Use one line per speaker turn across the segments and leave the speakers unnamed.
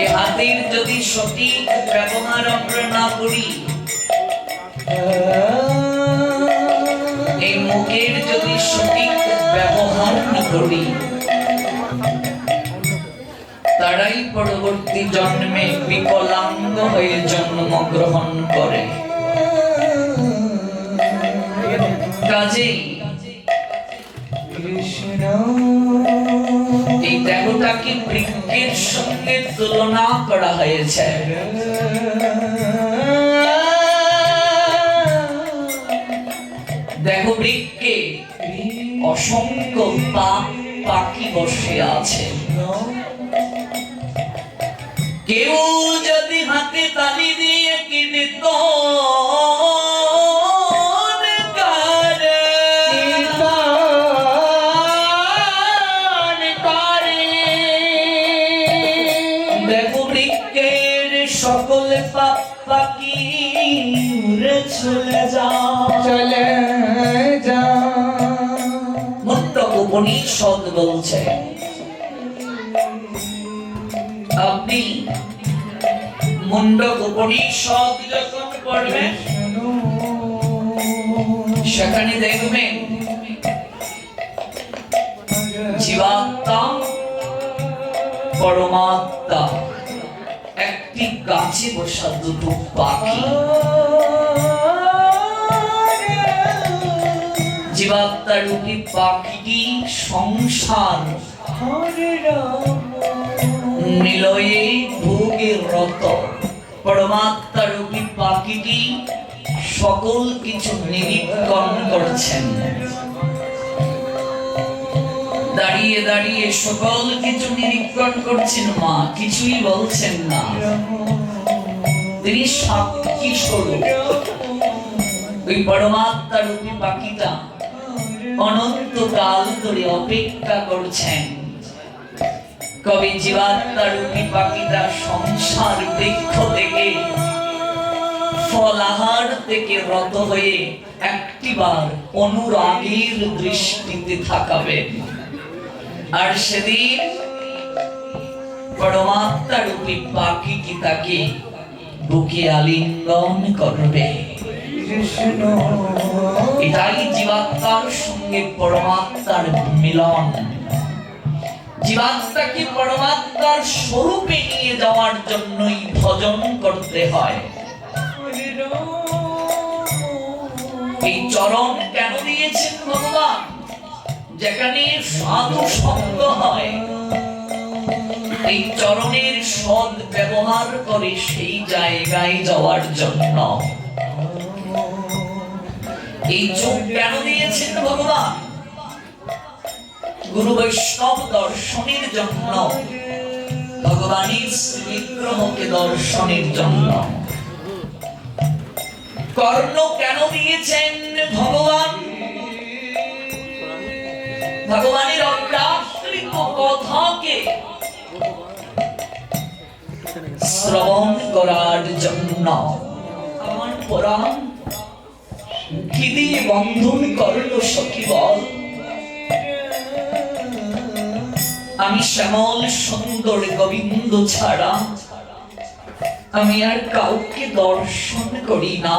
এই হাতের যদি সঠিক ব্যবহার আমরা না করি, এই মুখের যদি সঠিক ব্যবহার না করি, তারাই পরবর্তী জন্মে বিকলাঙ্গ হয়ে জন্মগ্রহণ করে। কাজেই এই দেহটাকে বৃক্ষের সঙ্গে তুলনা করা হয়েছে। দেহ বৃক্ষে অসংখ্য পাখি বসে আছে। কেউ যদি হাতে তালি দিয়ে কিনিত সকল পাখি উড়ে চলে যা। মুন্ডক উপনিষদ বলছে, আপনি মুন্ডক উপনিষদ যখন পড়বেন সেখানে দেখবেন জীবাত্মা পরমাত্মা একটি গাছে বসা দুটো পাখি। জীবাত্মা রূপী পাখিটি সংসার নিলয়ে ভোগে রত। পরমাত্মা রূপী পাখিটি সকল কিছু নিরীক্ষণ করছেন। দাঁড়িয়ে দাঁড়িয়ে সকল কিছু নিরীক্ষণ করছেন, মা কিছুই বলছেন না। তিনি সাক্ষী স্বরূপ। ওই পরমাত্মা রূপী পাখিটা অনন্তকাল ধরে অপেক্ষা করছেন কবে জীবাত্মা রূপী পাখিটা সংসার বৃক্ষ থেকে ফলাহার থেকে রত হয়ে একটিবার অনুরাগীর দৃষ্টিতে তাকাবেন। আর সেদিন পরমাত্মা রূপী পাখিটি তাকে বুকে আলিঙ্গন করবে। এটাই জীবাত্মার সঙ্গে পরমাত্মার মিলন। জীবাত্মাকে পরমাত্মার স্বরূপে নিয়ে যাওয়ার জন্যই ভজন করতে হয়। এই চরণ কেন দিয়েছেন ভগবান? যেখানে সাধু সঙ্গ হয়, এই চরণের সদ ব্যবহার করে সেই জায়গায় যাওয়ার জন্য। এই চোখ কেন দিয়েছেন ভগবান? গুরু বৈষ্ণব দর্শনের জন্য, ভগবানের বিগ্রহকে দর্শনের জন্য। কর্ণ কেন দিয়েছেন ভগবান? ভগবানের অপ্রাকৃত কথাকে শ্রবণ করার জন্য। আমার পুরাণ কি দিয়ে বন্ধন করলো সখী বল? আমি শ্যামল সুন্দর গোবিন্দ ছাড়া আমি আর কাউকে দর্শন করি না।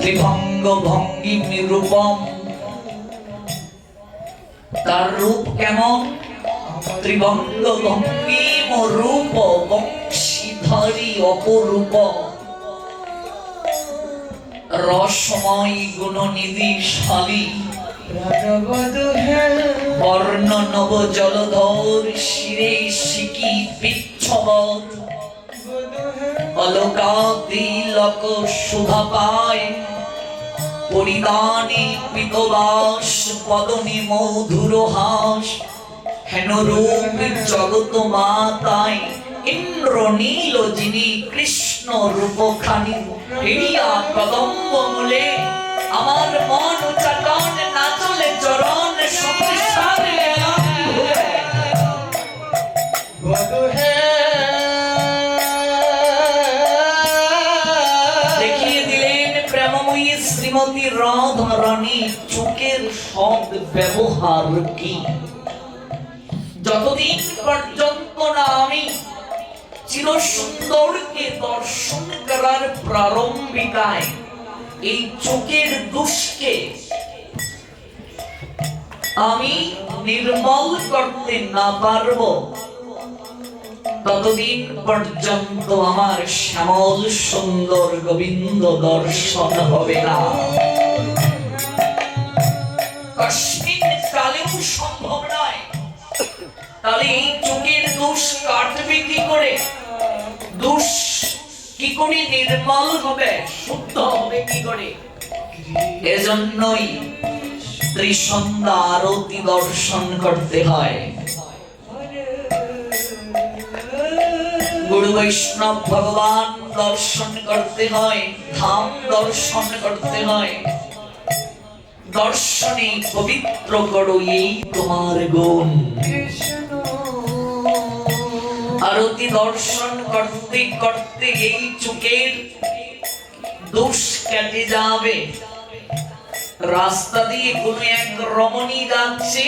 ত্রিভঙ্গ ভঙ্গি নিরূপম, তার রূপ কেমন? ত্রিভঙ্গ ভঙ্গিম রূপ বংশীধারী অপরূপ। রসময় গুণনিধি শালী বর্ণ নব জলধর শিরে শিকি পিচ্ছবৎ। অলকা তিলক শোভা পায় পরিধানে পিতবাস পদনে মধুর হাস। হেন রূপ জগত মাতায় ইন্দ্র নীল যিনি কৃষ্ণ রূপখানি। হিড়িয়া কদম্ব মূলে আমার মন চাটন নাচলে চরণ সংসারে দেখিয়ে দিলেন প্রেমময়ী শ্রীমতী রাধারানী চোখের সদ ব্যবহার কি। যতদিন পর্যন্ত না চিরসুন্দরকে দর্শন করার প্রারম্ভিকায় এই চোখের দোষকে আমি নির্মল করতে না পারবো, ততদিন পর্যন্ত আমার শ্যামল সুন্দর গোবিন্দ দর্শন হবে না। কষ্টিন কালেও সম্ভব নয়। তাহলে এই চোখের দোষ কাটবে কি করে? দোষ কি করে নির্মল হবে, শুদ্ধ হবে কি করে? এজন্যই ত্রিসন্ধ্যা আরতি দর্শন করতে হয়। গুরু বৈষ্ণব ভগবান দর্শন করতে হয়, ধাম দর্শন করতে হয়। দর্শনে পবিত্র করো এই তোমার গুণ। আরতি দর্শন করতে করতে এই চোখের দোষ কেটে যাবে। রাস্তা দিয়ে কোনো এক রমণী যাচ্ছে,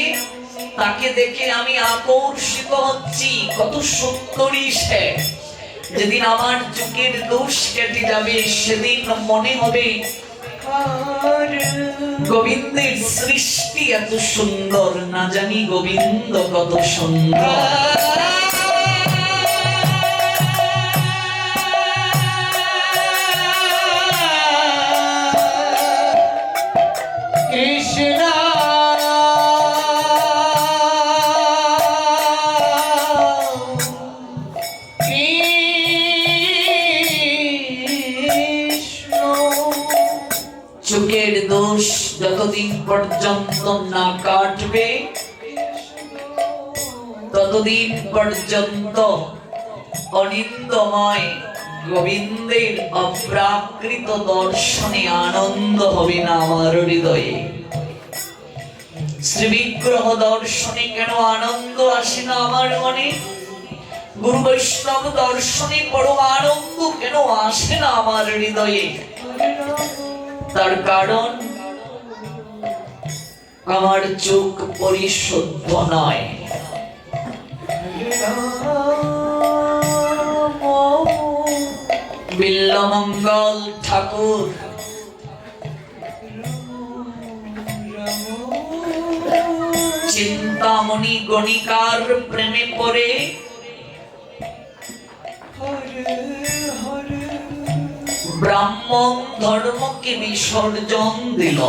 তাকে দেখে আমি আকর্ষিত হচ্ছি, কত সুন্দরী সে। যেদিন আমার চোখের দোষ কেটে যাবে, সেদিন মনে হবে গোবিন্দের সৃষ্টি এত সুন্দর, না জানি গোবিন্দ কত সুন্দর। চোখের দোষ যতদিন পর্যন্ত না কাটবে, ততদিন পর্যন্ত অনিন্দময় গোবিন্দের অপ্রাকৃত দর্শনে আনন্দ হবে না আমার হৃদয়ে। শ্রী বিগ্রহ দর্শনে কেন আনন্দ আসে না আমার মনে? গুরু বৈষ্ণব দর্শনে পরম আনন্দ কেন আসে না আমার হৃদয়ে? তার কারণ আমার চোখ পরিশুদ্ধ নয়। বিল্লমঙ্গল ঠাকুর চিন্তামণি গণিকার প্রেমে পড়ে ব্রাহ্মণ ধর্মকে বিসর্জন দিল।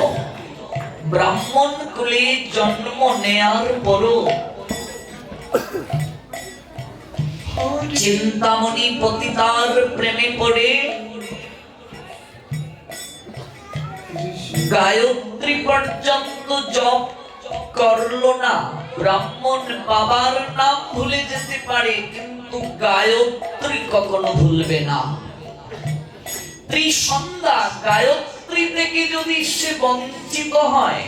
ব্রাহ্মণ কুলে জন্ম নেয়ার পরও চিন্তামণি পতিতার প্রেমে পড়ে গায়ত্রী পর্যন্ত জপ করলো না। ব্রাহ্মণ বাবার নাম ভুলে যেতে পারে, কিন্তু গায়ত্রী কখনো ভুলবে না। ত্রিসন্ধ্যা গায়ত্রী থেকে যদি সে বঞ্চিত হয়,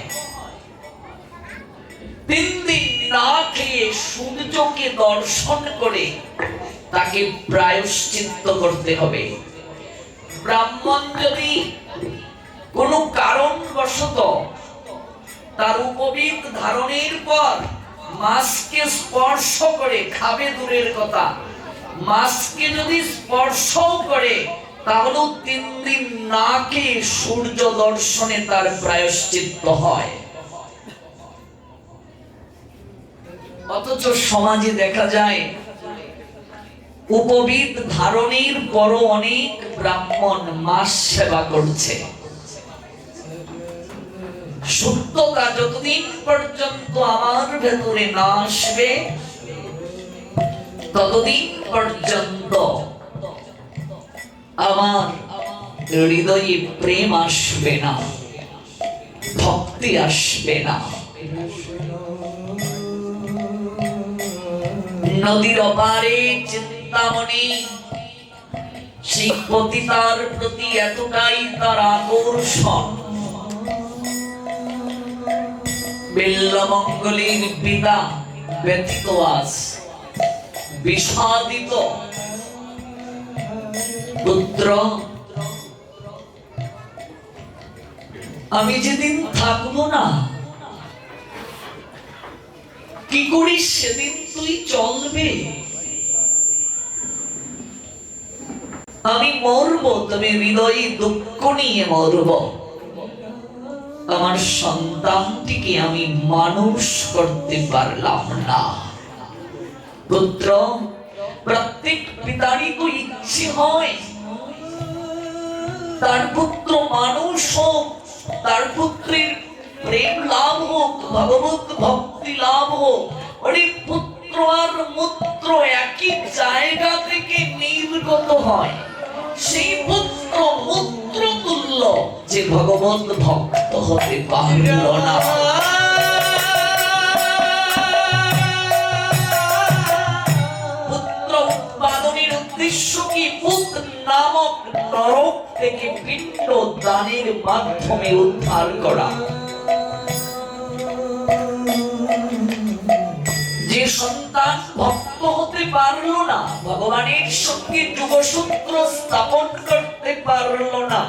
3 দিন না খেয়ে সূর্যকে দর্শন করে তাকে প্রায়শ্চিত্ত করতে হবে। ব্রাহ্মণ যদি কোনো কারণবশত তার উপবীত ধারণের পর মাছকে স্পর্শ করে, খাবে দূরের কথা, মাছকে যদি স্পর্শও করে, তাহলেও 3 দিন না খেয়ে সূর্য দর্শনে তার প্রায়শ্চিত্ত হয়। অথচ সমাজে দেখা যায় উপবীত ধারণের পরও অনেক ব্রাহ্মণ মাস সেবা করছে। সত্যতা যতদিন পর্যন্ত আমার ভেতরে না আসবে, ততদিন পর্যন্ত আমার হৃদয়ে প্রেম আসবে না, ভক্তি আসবে না। নদীর ওপারে চিন্তামণি সেই পতিতার প্রতি এতটাই তার আকর্ষণ, বিল্লমঙ্গলীর পিতা ব্যথিত আজ, বিষাদিত। পুত্র, আমি যেদিন থাকবো না, কি করিস সেদিন তুই চলবে? আমি মরবো, তবে হৃদয়ে দুঃখ নিয়ে মরবো। আমার সন্তানটিকে আমি মানুষ করতে পারলাম না। পুত্র, প্রত্যেক পিতারই তো ইচ্ছে হয় তার পুত্র মানুষ হোক, তার পুত্রের প্রেম লাভ হোক, ভগবত ভক্তি লাভ হোক। ওই পুত্র আর মূত্র একই জায়গা থেকে নির্গত হয়, সেই পুত্র মূত্র তুল্য যে ভগবত ভক্ত হতে পারল না। পুত্র উৎপাদনের উদ্দেশ্য কি? পুত নামক নরক থেকে পিণ্ড দানের মাধ্যমে উদ্ধার করা। যে সন্তান ভক্ত হতে পারলো না, ভগবানের সঙ্গে যোগসূত্র স্থাপন করতে পারলো না,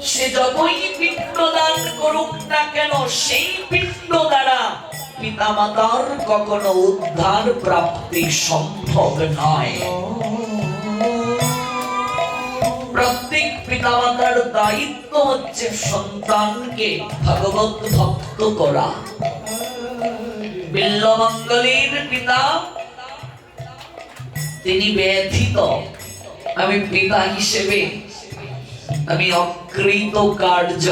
সে যতই পিণ্ড দান করুক না কেন, সেই পিণ্ড দ্বারা পিতামাতার কখনো উদ্ধার প্রাপ্তি সম্ভব নয়। প্রত্যেক পিতামাতার দায়িত্ব হচ্ছে সন্তানকে ভগবত ভক্ত করা। বিল্বমঙ্গলের পিতা তিনি ব্যথিত, আমি পিতা হিসেবে আমি অকৃত কার্য,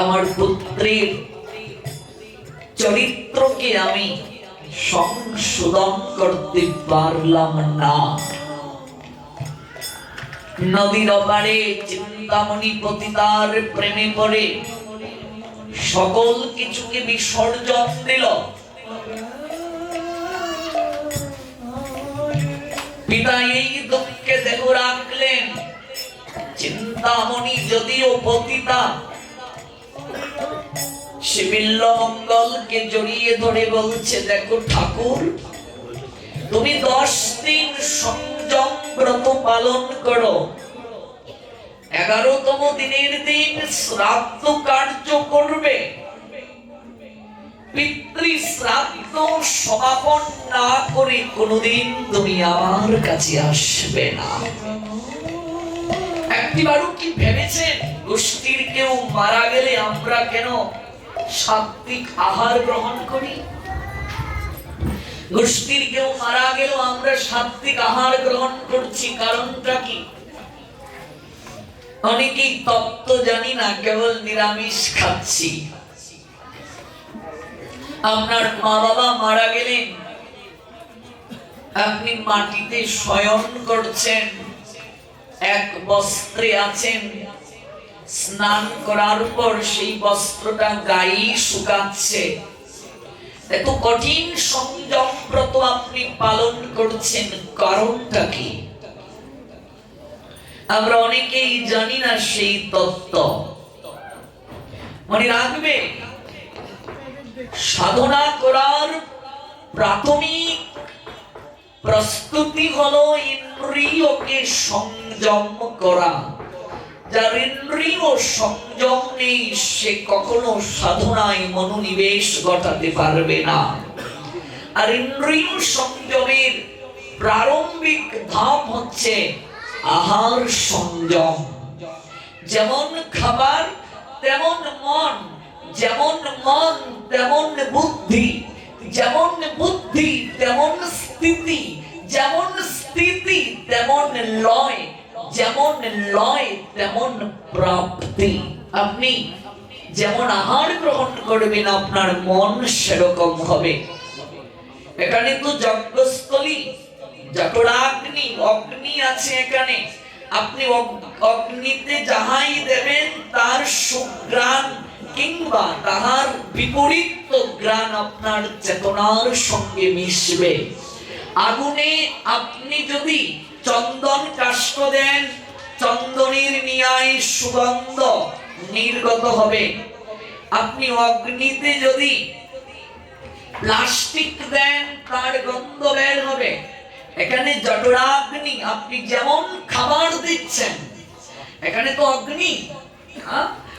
আমার পুত্রের চরিত্রকে আমি সংশোধন করতে পারলাম না। নদীর ওপারে চিন্তামণি পতিতার প্রেমে পড়ে সকল কিছুকে বিসর্জন দিল। পিতা এই দুঃখে দেহ রাখলেন। চিন্তামণি যদিও পতিতা, সে বিল্বমঙ্গলকে জড়িয়ে ধরে বলছে, দেখো ঠাকুর, তুমি 10 দিন সংযম ব্রত পালন করো, 11তম দিনের দিন শ্রাদ্ধ কার্য করবে, পিতৃ শ্রাদ্ধ সমাপন না করে কোনদিন তুমি আমার কাছে আসবে না। একটিবারও কি ভেবেছেন গোষ্ঠীর কেউ মারা গেলে আমরা কেন সাত্বিক আহার গ্রহণ করি? গোষ্ঠীর কেউ মারা গেল আমরা সাত্বিক আহার গ্রহণ করছি, কারণটা কি? অনেকেই তত্ত্ব জানি না, কেবল নিরামিষ খাচ্ছি। আপনার মা বাবা মারা গেলেন, আপনি মাটিতে শয়ন করছেন, এক বস্ত্রে আছেন, স্নান করার পর সেই বস্ত্রটা গায়ে শুকাচ্ছে। এত কঠিন সংযম ব্রত আপনি পালন করছেন, কারণটা কি? আমরা অনেকেই জানি না সেই তত্ত্ব। মনে রাখবে, সাধনা করার প্রাথমিক প্রস্তুতি হলো ইন্দ্রিয়কে সংযম করা। যার ইন্দ্রিয় সংযম নেই, সে কখনো সাধনায় মনোনিবেশ ঘটাতে পারবে না। আর ইন্দ্রিয় সংযমের প্রারম্ভিক ধাপ হচ্ছে আহার সংযম। যেমন খাবার তেমন মন, যেমন মন তেমন বুদ্ধি, যেমন বুদ্ধি তেমন স্থিতি, যেমন স্থিতি তেমন লয়, যেমন লয় তেমন প্রাপ্তি। আপনি যেমন আহার গ্রহণ করবেন, আপনার মন সেরকম হবে। এখানে তো যজ্ঞস্থলী, জঠরাগ্নি, অগ্নি আছে এখানে। আপনি অগ্নিতে যাহাই দেবেন তার সুঘ্রাণ কিংবা তাহার বিপরীত গ্রাণ আপনার চেতনার সঙ্গে মিশবে। আগুনে আপনি যদি চন্দন কাষ্ঠ দেন, চন্দনের ন্যায় সুগন্ধ নির্গত হবে। আপনি অগ্নিতে যদি প্লাস্টিক দেন, তার গন্ধ বের হবে। এখানে জঠরাগ্নি, আপনি যেমন খাবার দিচ্ছেন, এখানে তো অগ্নি।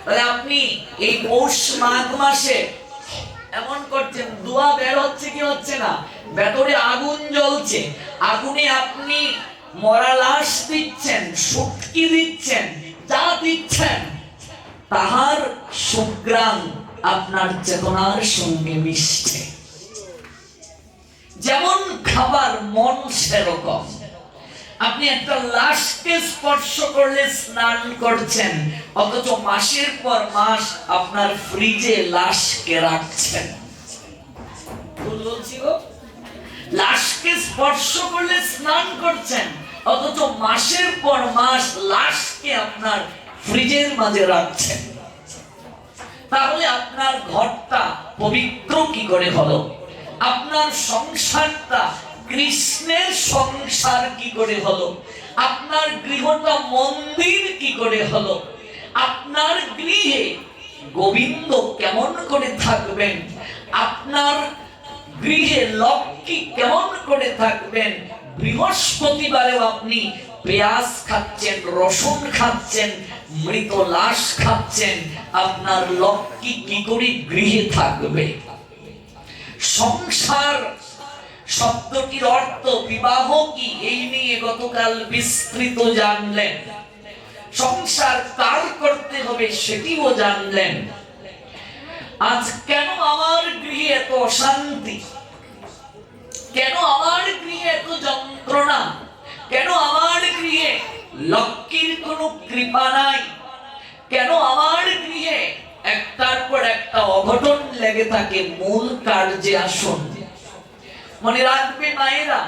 তাহলে আপনি এই পৌষ মাঘ মাসে এমন করছেন, ধোঁয়া বের হচ্ছে কি হচ্ছে না, ভেতরে আগুন জ্বলছে। আগুনে আপনি মরা লাশ দিচ্ছেন, শুটকি দিচ্ছেন, যা দিচ্ছেন, তাহার সুগ্রাণ আপনার চেতনার সঙ্গে মিশছে। যেমন খাবার মন সেরকম। আপনি একটা লাশকে স্পর্শ করলে স্নান করছেন, অথচ মাসের পর মাস আপনার ফ্রিজে লাশকে রাখছেন। লাশকে স্পর্শ করলে স্নান করছেন, অথচ মাসের পর মাস লাশকে আপনার ফ্রিজের মাঝে রাখছেন। তাহলে আপনার ঘরটা পবিত্র কি করে হলো? আপনার সংসারটা কৃষ্ণের সংসার কি করে হলো? আপনার গৃহটা মন্দির কি করে হলো? আপনার গৃহে গোবিন্দ কেমন করে থাকবেন? আপনার গৃহে লক্ষ্মী কেমন করে থাকবেন? বৃহস্পতিবারেও আপনি পেঁয়াজ খাচ্ছেন, রসুন খাচ্ছেন, মৃত লাশ খাচ্ছেন, আপনার লক্ষ্মী কি করে গৃহে থাকবে? সংসার শব্দটির অর্থ, বিবাহ কি, এই নিয়ে গতকাল বিস্তৃত জানলেন। সংসার কার করতে হবে সেটিও জানলেন। আজ কেন আমার গৃহে এত অশান্তি? কেন আমার গৃহে এত যন্ত্রণা? কেন আমার গৃহে লক্ষ্মীর কোনো কৃপা নাই? কেন আমার গৃহে একটার পর একটা অঘটন লেগে থাকে? মূল কার্যে আসুন। মনে রাখবে মায়েরা,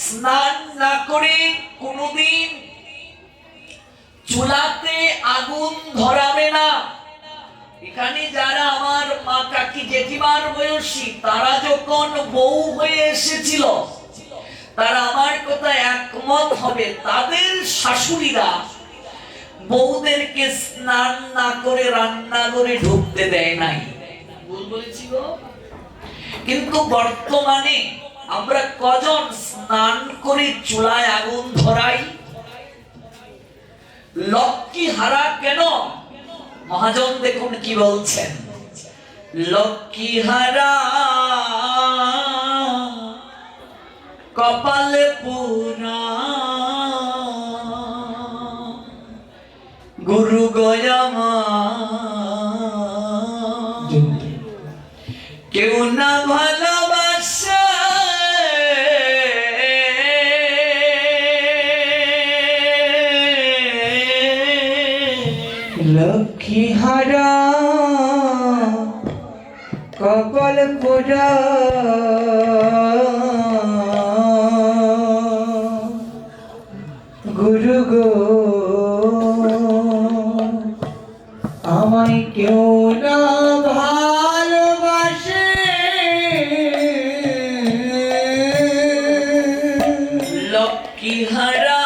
স্নান না করে কোনোদিন চুলাতে আগুন ধরাবে না। এখানে যারা আমার মা, কাকি, জেঠিমার বয়সী, তারা যখন বউ হয়ে এসেছিল, তারা আমার কথা একমত হবে। তাদের শাশুড়িরা বউদেরকে স্নান না করে রান্নাঘরে ঢুকতে দেয় নাই। ভুল বলেছি গো? কিন্তু বর্তমানে আমরা কজন স্নান করে চুলায় আগুন ধরাই? লক্ষ্মী হারা কেন? মহাজন দেখুন কি বলছেন, লক্ষ্মী হারা কপালে পুরা, গুরু গয়ামা কেউ না ভালোবাসে,
লক্ষ্মী হারা কপাল পোড়া, গুরু গো আমায় কেউ না ভালোবাসে,
লক্ষ্মী হারা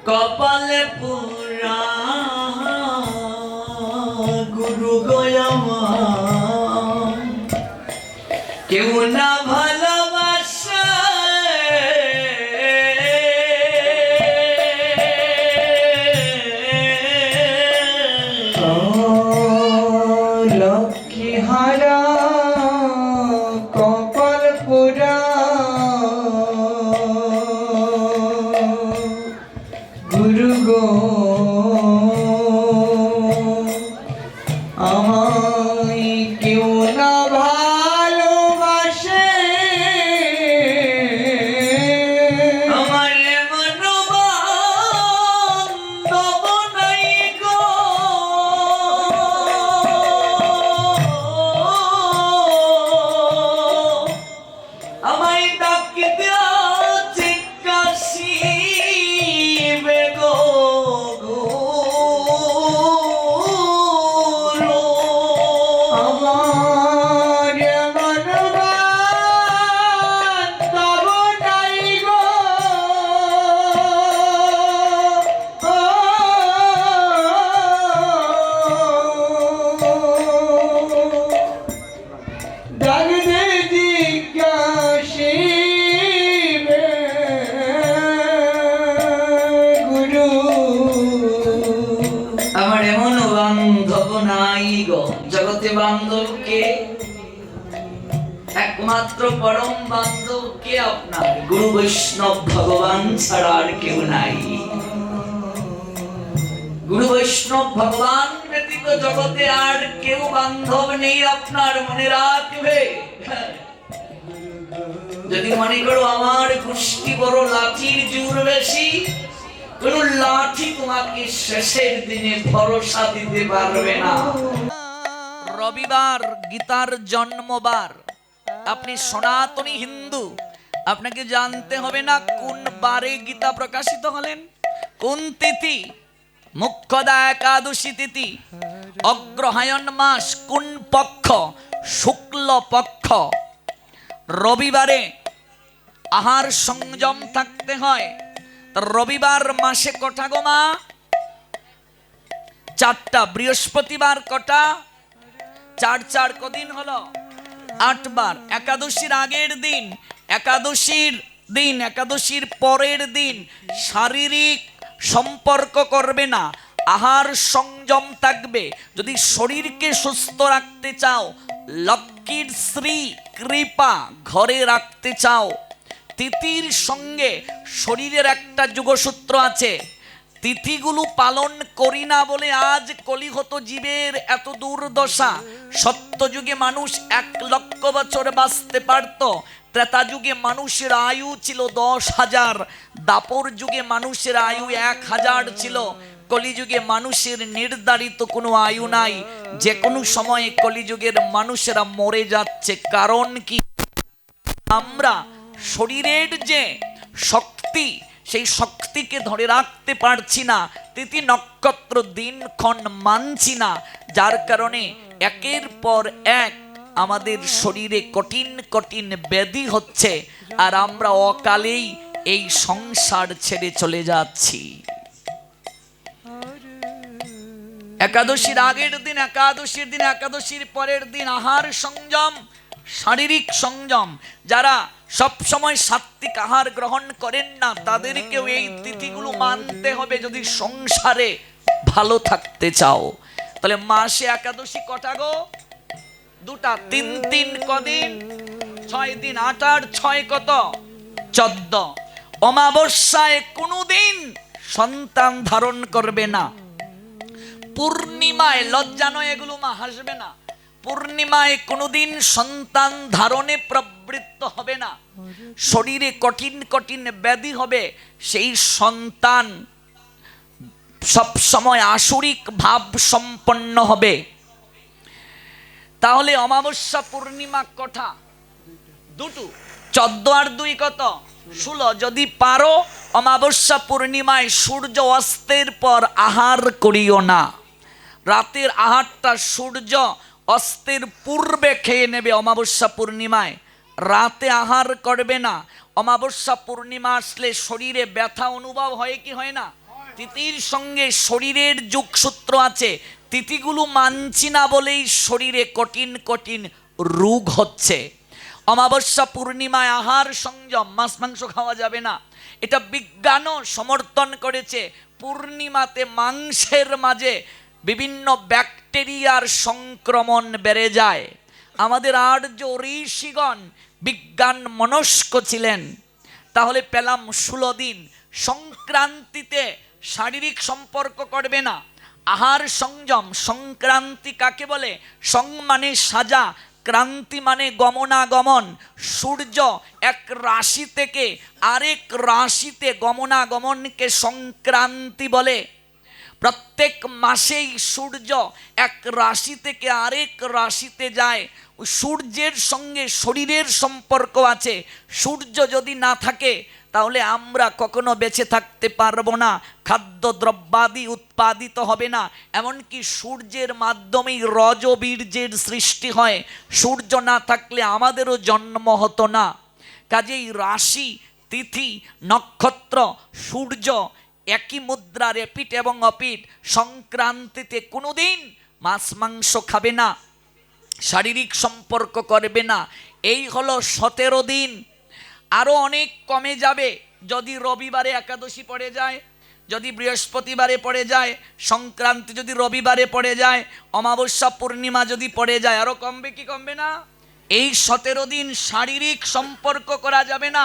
কপালে পুরা, গুরু গয়ামা কেউ না ভালোবাসে,
লক্ষ্মী হারা কপাল পোড়া, গুরু গো আমায় কেউ না ভালোবাসে,
আমার এমন বান্ধব নাই গো, আমায় ডাকিতে আছে কাশিবে গো গুরু।
আমার এমন বান্ধব নাই গো, ডাকতে জিজ্ঞাসিবে গুরু।
আমার এমন বান্ধব নাই গো। জগতে বান্ধব কে? একমাত্র পরম বান্ধব কে আপনার? গুরু বৈষ্ণব ভগবান ছাড়া আর কেউ নাই। গুরু বৈষ্ণব ভগবান ব্যতীত জগতে আর কেউ বান্ধব নেই আপনার, মনে রাখবে। যদি মনে করো আমার গোষ্ঠী বড়, লাঠির জোর বেশি, কোন লাঠি তোমাকে শেষের দিনে ভরসা দিতে পারবে না। রবিবার গীতার জন্মবার। আপনি সনাতনী হিন্দু, আপনাকে জানতে হবে না কোন বারে গীতা প্রকাশিত হলেন, কোন তিথি। মুখ্যদা একাদশী তিথি, অগ্রহায়ণ মাস, কোন পক্ষ? শুক্ল পক্ষ। রবিবারে আহার সংযম থাকতে হয়। রবিবার মাসে কটা গো মা? 4টা। বৃহস্পতিবার কটা? 4 4 কদিন হলো? 8 বার। একাদশীর আগের দিন, একাদশীর পরের দিন শারীরিক সম্পর্ক করবে না, আহার সংযম থাকবে। যদি শরীরকে সুস্থ রাখতে চাও, লক্ষ্মীর শ্রী কৃপা ঘরে রাখতে চাও, তিথির সঙ্গে শরীরের একটা যোগসূত্র আছে। তিথিগুলো পালন করি না বলে আজ কলিহত জীবের এত দুর্দশা। সত্যযুগে মানুষ 1 লক্ষ বছর বাঁচতে পারত। ত্রেতা যুগে মানুষের আয়ু ছিল 10,000, দাপর যুগে মানুষের আয়ু 1000 ছিল। কলিযুগে মানুষের নির্ধারিত কোনো আয়ু নাই, যে কোনো সময়ে কলিযুগের মানুষেরা মরে যাচ্ছে। কারণ কি? আমরা শরীরের যে শক্তি, সেই শক্তিকে ধরে রাখতে পারছি না, তিথি নক্ষত্র দিনক্ষণ মানছি না, যার কারণে একের পর এক আমাদের শরীরে কঠিন কঠিন ব্যাধি হচ্ছে, আর আমরা অকালেই এই সংসার ছেড়ে চলে যাচ্ছি। একাদশীর আগের দিন, একাদশীর দিন, একাদশীর পরের দিন আহার সংযম, শারীরিক সংযম। যারা সব সময় সাত্বিক আহার গ্রহণ করেন না, তাদেরকেও এই তিথিগুলো মানতে হবে যদি সংসারে ভালো থাকতে চাও। তাহলে মাসে একাদশী কটা গো? 2টা। 3 3 কদিন? 6 দিন। 8 আর 6 কত? 14। অমাবস্যায় কোনোদিন সন্তান ধারণ করবে না। পূর্ণিমায়, লজ্জা নয় এগুলো মা, হাসবে না, পূর্ণিমায় কোনোদিন সন্তান ধারণে প্রবৃত্ত হবে না। শরীরে কঠিন কঠিন ব্যাধি হবে, সেই সন্তান সব সময় আসরিক ভাব সম্পন্ন হবে। তাহলে অমাবস্যা পূর্ণিমা কটা? 2টো। 14 আর 2 কত? 16। যদি পারো অমাবস্যা পূর্ণিমায় সূর্য অস্তের পর আহার করিও না। রাতের আহারটা সূর্য অস্তের পূর্বে খেয়ে নেবে। অমাবস্যা পূর্ণিমায় রাতে আহার করবে না। অমাবস্যা পূর্ণিমা আসলে শরীরে ব্যথা অনুভব হয় কি হয় না? তিথির সঙ্গে শরীরের যোগসূত্র আছে। তিথিগুলো মানছি না বলেই শরীরে কঠিন কঠিন রোগ হচ্ছে। অমাবস্যা পূর্ণিমায় আহার সংযম, মাছ মাংস খাওয়া যাবে না। এটা বিজ্ঞানও সমর্থন করেছে। পূর্ণিমাতে মাংসের মাঝে বিভিন্ন ব্যাকটেরিয়ার সংক্রমণ বেড়ে যায়। আমাদের আর্য ঋষিগণ বিজ্ঞান মনস্ক ছিলেন। তাহলে পেলাম 16 দিন। সংক্রান্তিতে শারীরিক সম্পর্ক করবে না, আহার সংযম। সংক্রান্তি কাকে বলে? সং মানে সাজা, ক্রান্তি মানে গমনাগমন। সূর্য এক রাশি থেকে আরেক রাশিতে গমনাগমনকে সংক্রান্তি বলে। প্রত্যেক মাসেই সূর্য এক রাশি থেকে আরেক রাশিতে যায়। ওই সূর্যের সঙ্গে শরীরের সম্পর্ক আছে। সূর্য যদি না থাকে তাহলে আমরা কখনো বেঁচে থাকতে পারবো না, খাদ্যদ্রব্যাদি উৎপাদিত হবে না। এমনকি সূর্যের মাধ্যমেই রজবীর্যের সৃষ্টি হয়। সূর্য না থাকলে আমাদেরও জন্ম হতো না। কাজেই রাশি, তিথি, নক্ষত্র, সূর্য একই মুদ্রার এপিঠ এবং অপিঠ। সংক্রান্তিতে কোনোদিন মাছ মাংস খাবে না, শারীরিক সম্পর্ক করবে না। এই হলো 17 দিন। আরও অনেক কমে যাবে যদি রবিবারে একাদশী পড়ে যায়, যদি বৃহস্পতিবারে পড়ে যায়, সংক্রান্তি যদি রবিবারে পড়ে যায়, অমাবস্যা পূর্ণিমা যদি পড়ে যায়, আরও কমবে কি কমবে না? এই 17 দিন শারীরিক সম্পর্ক করা যাবে না,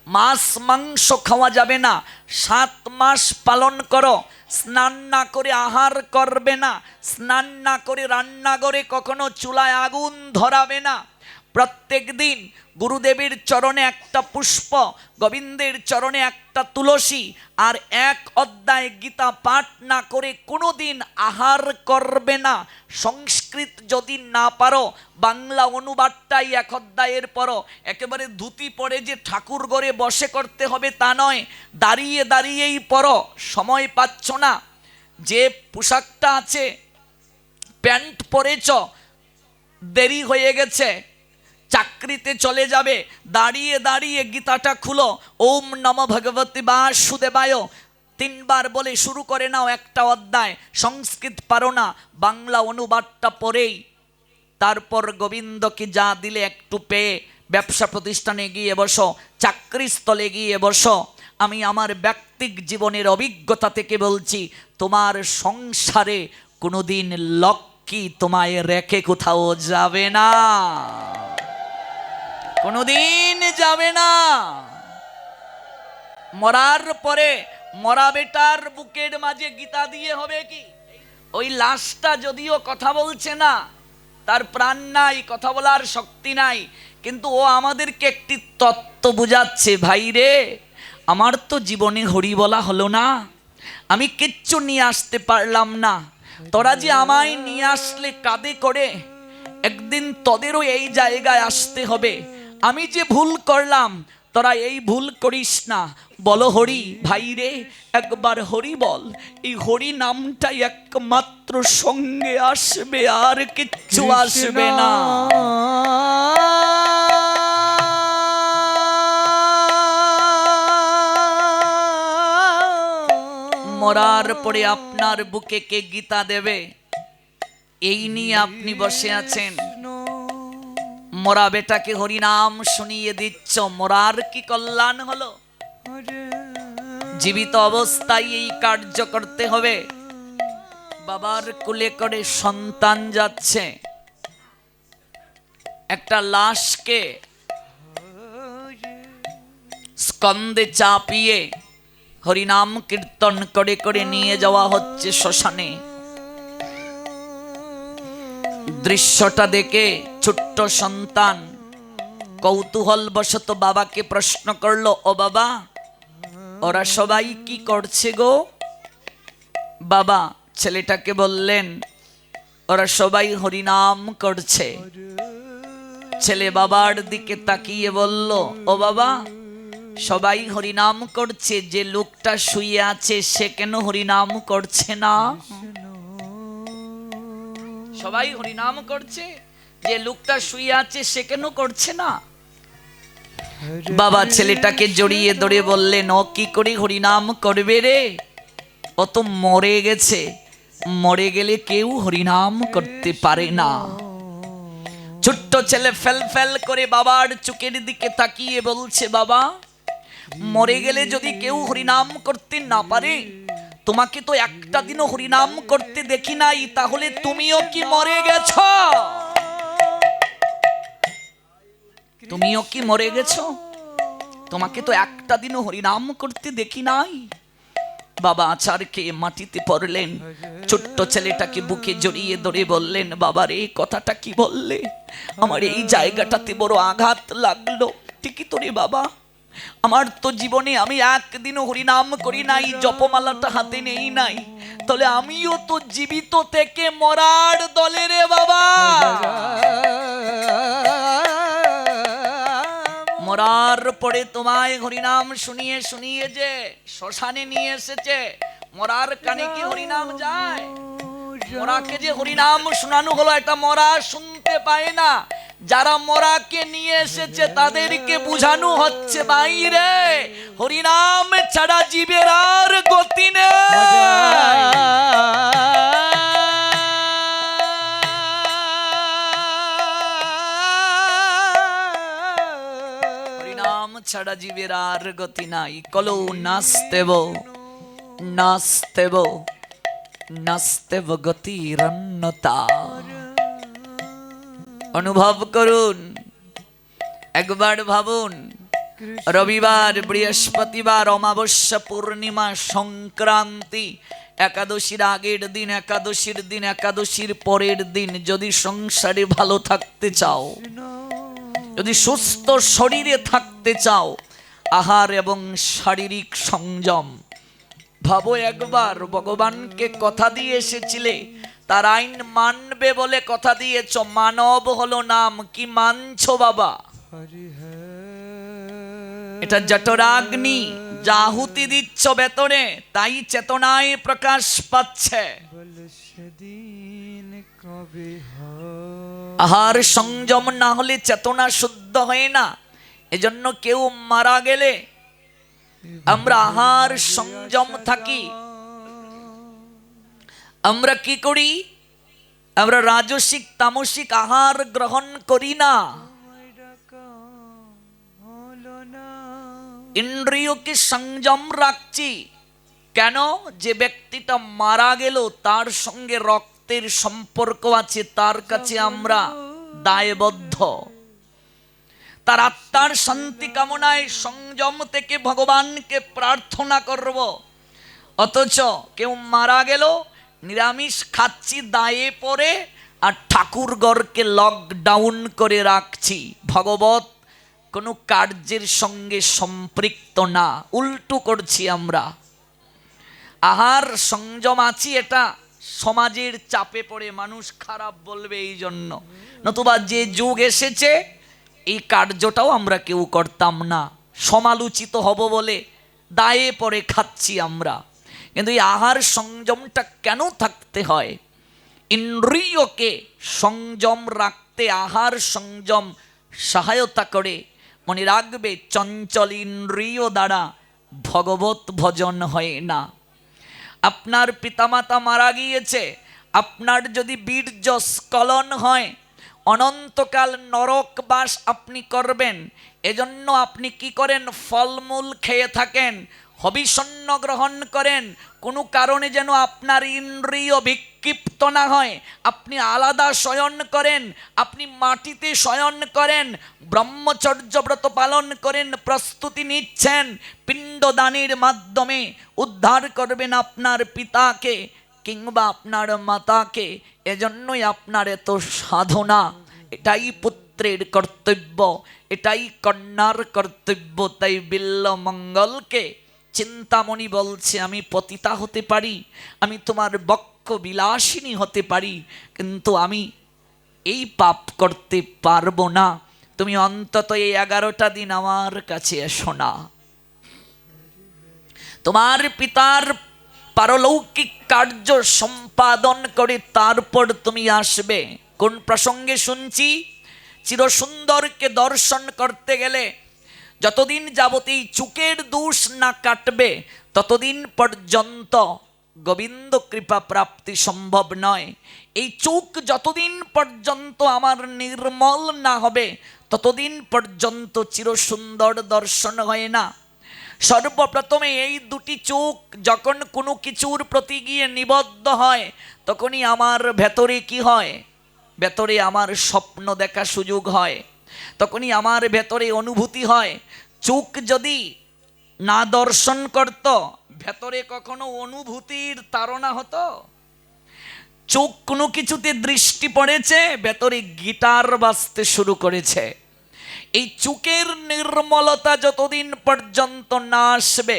মাছ মাংস খাওয়া যাবে না, 7 মাস পালন করো, স্নান না করে আহার করবে না, স্নান না করে রান্নাঘরে কখনো চুলায় আগুন ধরাবে না। প্রত্যেক দিন গুরুদেবের চরণে একটা পুষ্প, গোবিন্দের চরণে একটা তুলসী, আর 1 অধ্যায় গীতা পাঠ না করে কোনো দিন আহার করবে না। সংস্কৃত যদি না পারো, বাংলা অনুবাদটাই 1 অধ্যায়ের পড়ো। একেবারে ধুতি পরে যে ঠাকুর ঘরে বসে করতে হবে তা নয়, দাঁড়িয়ে দাঁড়িয়েই পড়ো। সময় পাচ্ছ না, যে পোশাকটা আছে, প্যান্ট পরেছ, দেরি হয়ে গেছে, চাকরিতে চলে যাবে, দাঁড়িয়ে দাঁড়িয়ে গীতাটা খুলো, ওম নম ভগবতী বাসুদেবায় 3 বার বলে শুরু করে নাও একটা অধ্যায়। সংস্কৃত পারো না, বাংলা অনুবাদটা পড়েই তারপর গোবিন্দকে যা দিলে একটু পেয়ে ব্যবসা প্রতিষ্ঠানে গিয়ে বসো, চাকরিস্থলে গিয়ে বসো। আমি আমার ব্যক্তিক জীবনের অভিজ্ঞতা থেকে বলছি, তোমার সংসারে কোনোদিন লক্ষ্মী তোমায় রেখে কোথাও যাবে না, কোনোদিন যাবে না। মরার পরে মরা বেটার বুকের মাঝে গীতা দিয়ে হবে কি? ওই লাশটা যদিও কথা বলছে না, তার প্রাণ নাই, কথা বলার শক্তি নাই, কিন্তু ও আমাদেরকে একটি তত্ত্ব বুঝাচ্ছে, ভাই রে, আমার তো জীবনে হরি বলা হলো না, আমি কিচ্ছু নিয়ে আসতে পারলাম না, তোরা যে আমায় নিয়ে আসলে কাঁধে করে, একদিন তোদেরও এই জায়গায় আসতে হবে। আমি যে ভুল করলাম, তোরা এই ভুল করিস না। বলো হরি, ভাই রে, একবার হরি বল। এই হরি নামটাই একমাত্র সঙ্গে আসবে, আর কিচ্ছু আসবে না। মরার পরে আপনার বুকে কে গীতা দেবে, এই নিয়ে আপনি বসে আছেন। মরা বেটাকে হরিনাম শুনিয়ে দিচ্ছ, মরার কি কল্যাণ হলো? জীবিত অবস্থায় এই কার্য করতে হবে। বাবার কোলে করে সন্তান যাচ্ছে, একটা লাশকে স্কন্ধে চাপিয়ে হরিনাম কীর্তন করে করে নিয়ে যাওয়া হচ্ছে শ্মশানে। দৃশ্যটা দেখে ছোট্ট সন্তান কৌতূহল বশত বাবাকে প্রশ্ন করলো, ও বাবা, ওরা সবাই কি করছে গো? বাবা ছেলেটাকে বললেন, ওরা সবাই হরিনাম করছে। ছেলে বাবার দিকে তাকিয়ে বলল, ও বাবা, সবাই হরিনাম করছে, যে লোকটা শুয়ে আছে সে কেন হরিনাম করছে না? সবাই হরিনাম করছে, যে লোকটা শুয়ে আছে সে কেন করছে না? বাবা ছেলেটাকে জড়িয়ে ধরে বললেন, ও কি করে হরিনাম করবে রে? ও তো মরে গেছে, মরে গেলে কেউ হরিনাম করতে পারে না। ছোট্ট ছেলে ফেল ফেল করে বাবার চোখের দিকে তাকিয়ে বলছে, বাবা, মরে গেলে যদি কেউ হরিনাম করতে না পারে, তোমাকে তো একটা দিনও হরিনাম করতে দেখি নাই, তাহলে তুমিও কি মরে গেছ? তুমিও কি মরে গেছ? তোমাকে তো একটা দিনও হরিনাম করতে দেখি নাই। বাবা আচারকে মাটিতে পড়লেন, ছোট্ট ছেলেটাকে বুকে জড়িয়ে ধরে বললেন, বাবা রে, কথাটা কি বললে? আমার এই জায়গাটাতে বড় আঘাত লাগলো। ঠিকই তো রে বাবা, আমার তো জীবনে আমি একদিনও হরিনাম করি নাই, জপমালাটা হাতে নেই নাই, তাহলে আমিও তো জীবিত থেকে মরার দলে রে বাবা। মরার পরে তোমায় হরিনাম শুনিয়ে শুনিয়ে যে শ্মশানে নিয়ে এসেছে, মরার কানে কি হরিনাম যায়? মরাকে যে হরিনাম শোনানো হলো, এটা মরা শুনতে পায় না। যারা মরাকে নিয়ে এসেছে তাদেরকে বুঝানো হচ্ছে, বাইরে হরিনাম ছাড়া জীবের আর গতি নেই। হরিনাম ছাড়া জীবের আর গতি নাই। কলো নাস্তেব নাস্তেব নাস্তেব গতিরন্যতা। অনুভব করুন, একবার ভাবুন, রবিবার, বৃহস্পতিবার, অমাবস্যা, পূর্ণিমা, সংক্রান্তি, একাদশীর আগের দিন, একাদশীর দিন, একাদশীর পরের দিন, যদি সংসারে ভালো থাকতে চাও, যদি সুস্থ শরীরে থাকতে চাও, আহার এবং শারীরিক সংযম। ভাবো একবার, ভগবানকে কথা দিয়ে এসেছিলে, তার আইন মানবে বলে কথা দিয়েছ, মানব হলো নাম, কি মানছো বাবা? এটা জঠরাগ্নি, যা আহুতি দিচ্ছ ভেতরে, তাই চেতনায় প্রকাশ পাচ্ছে। আহার সংযম না হলে চেতনা শুদ্ধ হয় না। এজন্য কেউ মারা গেলে আমরা আহার সংযম থাকি। আমরা কি করি? আমরা রাজসিক তামসিক আহার গ্রহণ করি না। ইন্দ্রিয়কে সংযম রাখছি। কেন? যে ব্যক্তিটা মারা গেল তার সঙ্গে রক্তের সম্পর্ক আছে, তার কাছে আমরা দায়বদ্ধ। তার আত্মার শান্তি কামনায় সংযম থেকে ভগবানকে প্রার্থনা করব। অথচ কেউ মারা গেল, নিরামিষ খাচ্ছি দায়ে পড়ে, আর ঠাকুরঘরকে লকডাউন করে রাখছি। ভগবত কোনো কার্যের সঙ্গে সম্পৃক্ত না, উল্টো করছি আমরা। আহার সংযম আছি, এটা সমাজের চাপে পড়ে মানুষ খারাপ বলবে এই জন্য, নতুবা যে যুগ এসেছে এই কার্যটাও আমরা কেউ করতাম না, সমালোচিত হব বলে দায়ে পড়ে খাচ্ছি আমরা। কিন্তু এই আহার সংযমটা কেন থাকতে হয়? ইন্দ্রিয়কে সংযম রাখতে আহার সংযম সহায়তা করে। মনে রাখবে, চঞ্চল ইন্দ্রিয় দ্বারা ভগবত ভজন হয় না। আপনার পিতামাতা মারা গিয়েছে, আপনার যদি বীর্য স্খলন হয়, অনন্তকাল নরকবাস আপনি করবেন। এজন্য আপনি কি করেন? ফলমূল খেয়ে থাকেন, হবিষণ্য গ্রহণ করেন, কোনো কারণে যেন আপনার ইন্দ্রিয় বিক্ষিপ্ত না হয়। আপনি আলাদা শয়ন করেন, আপনি মাটিতে শয়ন করেন, ব্রহ্মচর্য ব্রত পালন করেন, প্রস্তুতি নিচ্ছেন পিণ্ডদানের মাধ্যমে উদ্ধার করবেন আপনার পিতাকে কিংবা আপনার মাতাকে। এজন্যই আপনার এত সাধনা। এটাই পুত্রের কর্তব্য, এটাই কন্যার কর্তব্য। তাই বিল্বমঙ্গলকে চিন্তামণি বলছে, আমি পতিতা হতে পারি, আমি তোমার বক্ষ বিলাসিনী হতে পারি, কিন্তু আমি এই পাপ করতে পারবো না। তুমি অন্তত এই 11টা দিন আমার কাছে এসো না। তোমার পিতার পারলৌকিক কার্য সম্পাদন করে তারপর তুমি আসবে। কোন প্রসঙ্গে শুনছি? চিরসুন্দরকে দর্শন করতে গেলে যতদিন যাবত এই চুকের দোষ না কাটবে ততদিন পর্যন্ত গোবিন্দ কৃপা প্রাপ্তি সম্ভব নয়। এই চোখ যতদিন পর্যন্ত আমার নির্মল না হবে ততদিন পর্যন্ত চিরসুন্দর দর্শন হয় না। সর্বপ্রথমে এই দুটি চোখ যখন কোনো কিছুর প্রতি গিয়ে নিবদ্ধ হয়, তখনই আমার ভেতরে কি হয়? ভেতরে আমার স্বপ্ন দেখা সুযোগ হয়, তখনই আমার ভেতরে অনুভূতি হয়। চোখ যদি না দর্শন করত, ভেতরে কখনো অনুভূতির তাড়না হতো? চোখ কোনো কিছুতে দৃষ্টি পড়েছে, ভেতরে গিটার বাজতে শুরু করেছে। এই চোখের নির্মলতা যতদিন পর্যন্ত না আসবে,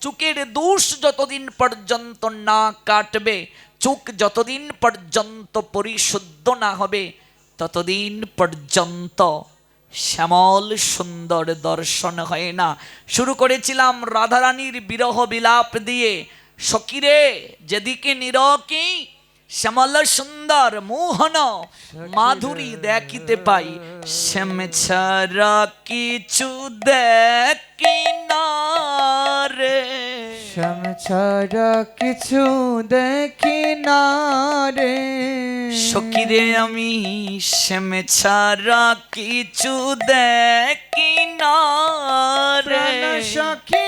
চোখের দোষ যতদিন পর্যন্ত না কাটবে, চোখ যতদিন পর্যন্ত পরিশুদ্ধ না হবে ততদিন পর্যন্ত শ্যামল সুন্দর দর্শন হয় না। শুরু করেছিলাম রাধারানীর বিরহ বিলাপ দিয়ে, সখীরে যেদিকে নিরকি শ্যামল সুন্দর মোহন মাধুরী দেখিতে পাই, শ্যাম ছাড়া কিছু দেখি না রে,
শ্যাম ছাড়া কিছু দেখি না রে,
সখীরে আমি শ্যাম ছাড়া কিছু দেখি না রে।
সখী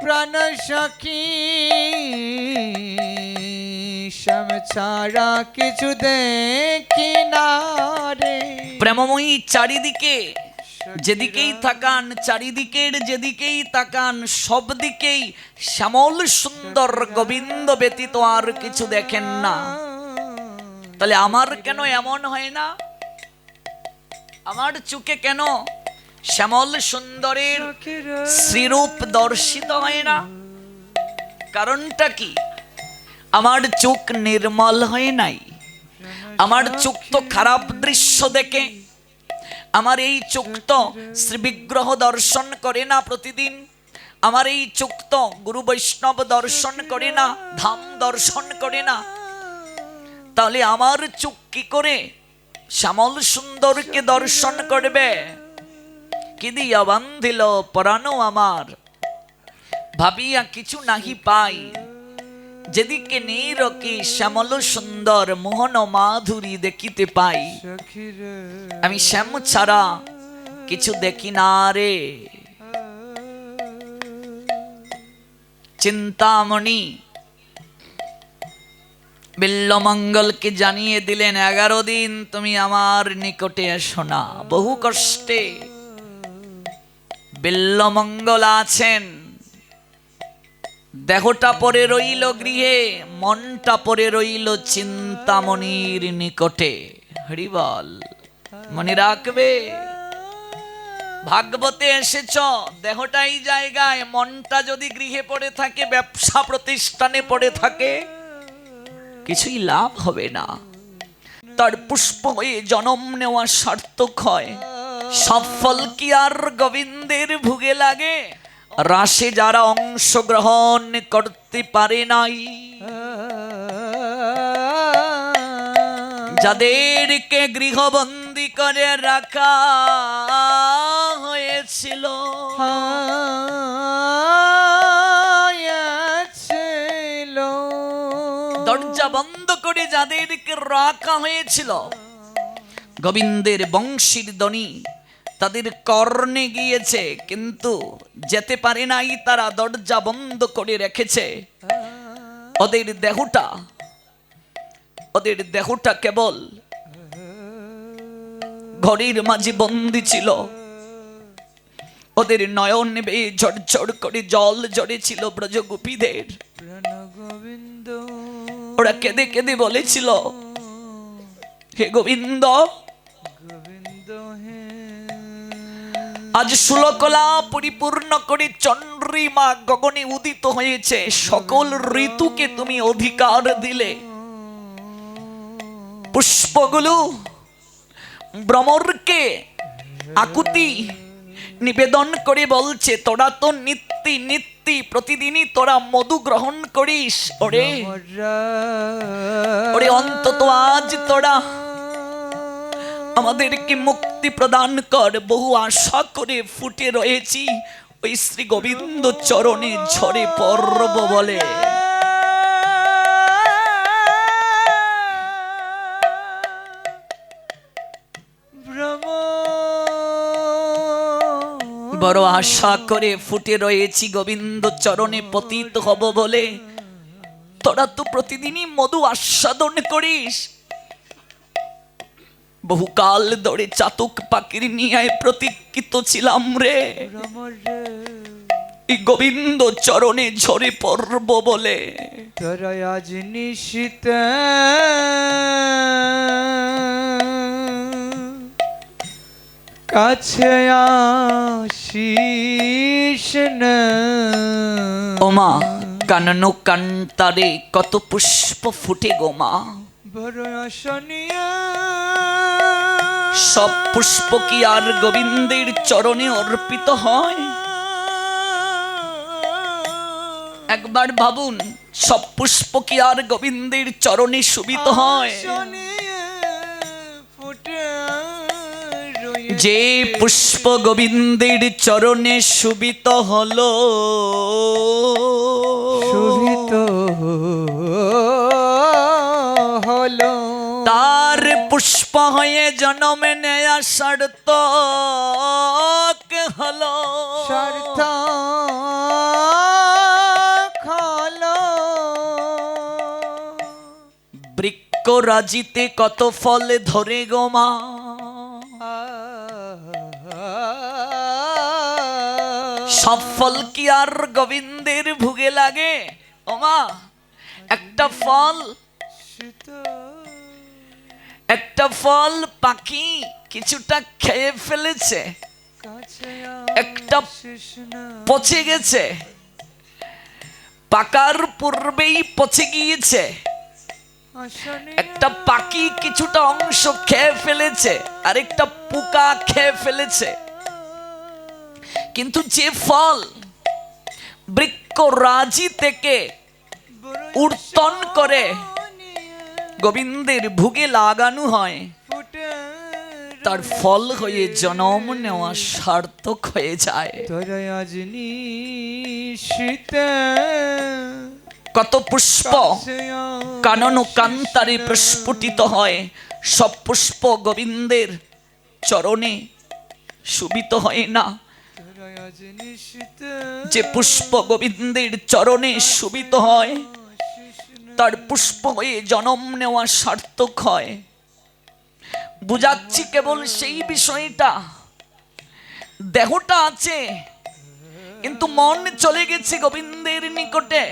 প্রাণ সখী ছাড়া কিছু দেখি না রে।
প্রেমময়ী চারিদিকে যেদিকেই তাকান, চারিদিকের যেদিকেই তাকান, সব দিকেই শ্যামল সুন্দর গোবিন্দ ব্যতীত আর কিছু দেখেন না। তাহলে আমার কেন এমন হয় না? আমার চোখে কেন শ্যামল সুন্দরের শ্রীরূপ দর্শিত হয় না? কারণটা কি? আমার চোখ নির্মল হয় নাই। আমার চোখ তো খারাপ দৃশ্য দেখে। আমার এই চোখ তো শ্রী বিগ্রহ দর্শন করে না প্রতিদিন। আমার এই চোখ তো গুরু বৈষ্ণব দর্শন করে না, ধাম দর্শন করে না। তাহলে আমার চোখ কি করে শ্যামল সুন্দরকে দর্শন করবে? কি দিয়া বান্ধিল পরানো আমার, ভাবিয়া কিছু নাহি পাই। যেদিকে নিরকি শ্যামল সুন্দর মোহন মাধুরী দেখিতে পাই, আমি শ্যাম ছাড়া কিছু দেখি না রে। চিন্তামণি বিল্লমঙ্গলকে জানিয়ে দিলেন, 11 দিন তুমি আমার নিকটে এসো না। বহু কষ্টে বিল্লমঙ্গল আছেন। দেহটা পড়ে রইল গৃহে, মনটা পড়ে রইল চিন্তামণির নিকটে। হরি বল। মনে রাখবে, ভাগবতে এসেছ, দেহটাই জায়গায়, মনটা যদি গৃহে পড়ে থাকে, ব্যবসা প্রতিষ্ঠানে পড়ে থাকে, কিছুই লাভ হবে না। তার পুষ্প হয়ে জন্ম নেওয়া সার্থক হয়। সব ফল কি আর গোবিন্দের ভুগে লাগে? রাসে যারা অংশগ্রহণ করতে পারে নাই, যাদেরকে গৃহবন্দী করে রাখা হয়েছিল, দরজা বন্ধ করে যাদেরকে রাখা হয়েছিল, গোবিন্দের বংশীর ধ্বনি তাদের কর্ণে গিয়েছে, কিন্তু যেতে পারে নাই। তারা দরজা বন্ধ করে রেখেছে। ওদের দেহটা কেবল ঘরের মাঝে বন্দী ছিল। ওদের নয়ন বেয়ে ঝরঝর করে জল ঝরেছিল ব্রজগোপীদের। ওরা কেঁদে কেঁদে বলেছিল, হে গোবিন্দ, আজ ষোলকলা পরিপূর্ণ করে চন্দ্রিমা গগনে উদিত হয়েছে। সকল ঋতুকে তুমি অধিকার দিলে। পুষ্পগুলো ভ্রমরকে আকুতি নিবেদন করে বলছে, তোরা তো নিত্যি প্রতিদিনই তোরা মধু গ্রহণ করিস। ওরে অন্তত আজ তোরা আমাদেরকে মুক্তি প্রদান কর। বহু আশা করে ফুটে রয়েছি, ওই শ্রী গোবিন্দ চরণে ঝরে পড়ব বলে। বড় আশা করে ফুটে রয়েছি গোবিন্দ চরণে পতিত হব বলে। তোরা তো প্রতিদিনই মধু আস্বাদন করিস। বহুকাল ধরে চাতক পাখির নিয়ে প্রতীক্ষিত ছিলাম রে, এই গোবিন্দ চরণে ঝরে পড়ব বলে।
তোরা আজ নিশিত কাছে আসিস না।
ওমা কাননো কান্তারে কত পুষ্প ফুটে গো মা।
বড় আশা নিয়ে
সব পুষ্প কি আর গোবিন্দের চরণে অর্পিত হয়? একবার ভাবুন, সব পুষ্প কি আর গোবিন্দের চরণে শোভিত হয়? যে পুষ্প গোবিন্দের চরণে শোভিত হলো,
শোভিত হলো,
তার পুষ্প হয়ে জন্ম নেয়া সার্থক হলো।
সার্থক হলো।
রাজিতে কত ফল ধরে গো মা, সব ফল কি আর গোবিন্দের ভুগে লাগে? ও মা, একটা ফল পাখি কিছুটা খেয়ে ফেলেছে, একটা পচে গেছে, পাকার পূর্বেই পচে গিয়েছে। একটা পাখি কিছুটা অংশ খেয়ে ফেলেছে, আরেকটা পোকা খেয়ে ফেলেছে। কিন্তু যে ফল বৃক্ষরাজি থেকে উর্তন করে গোবিন্দের ভুগে লাগানো হয়, তার ফল হয়ে জন্ম নেওয়া সার্থক হয়ে যায়। কত পুষ্প কানন কান্তারে প্রস্ফুটিত হয়, সব পুষ্প গোবিন্দের চরণে শোভিত হয় না। যে পুষ্প গোবিন্দের চরণে শোভিত হয়, তার পুষ্প হয়ে জন্ম নেওয়া সার্থক হয়। বুঝাচ্ছি কেবল সেই বিষয়টা। দেহটা আছে, কিন্তু মন চলে গেছে গোবিন্দের নিকটে।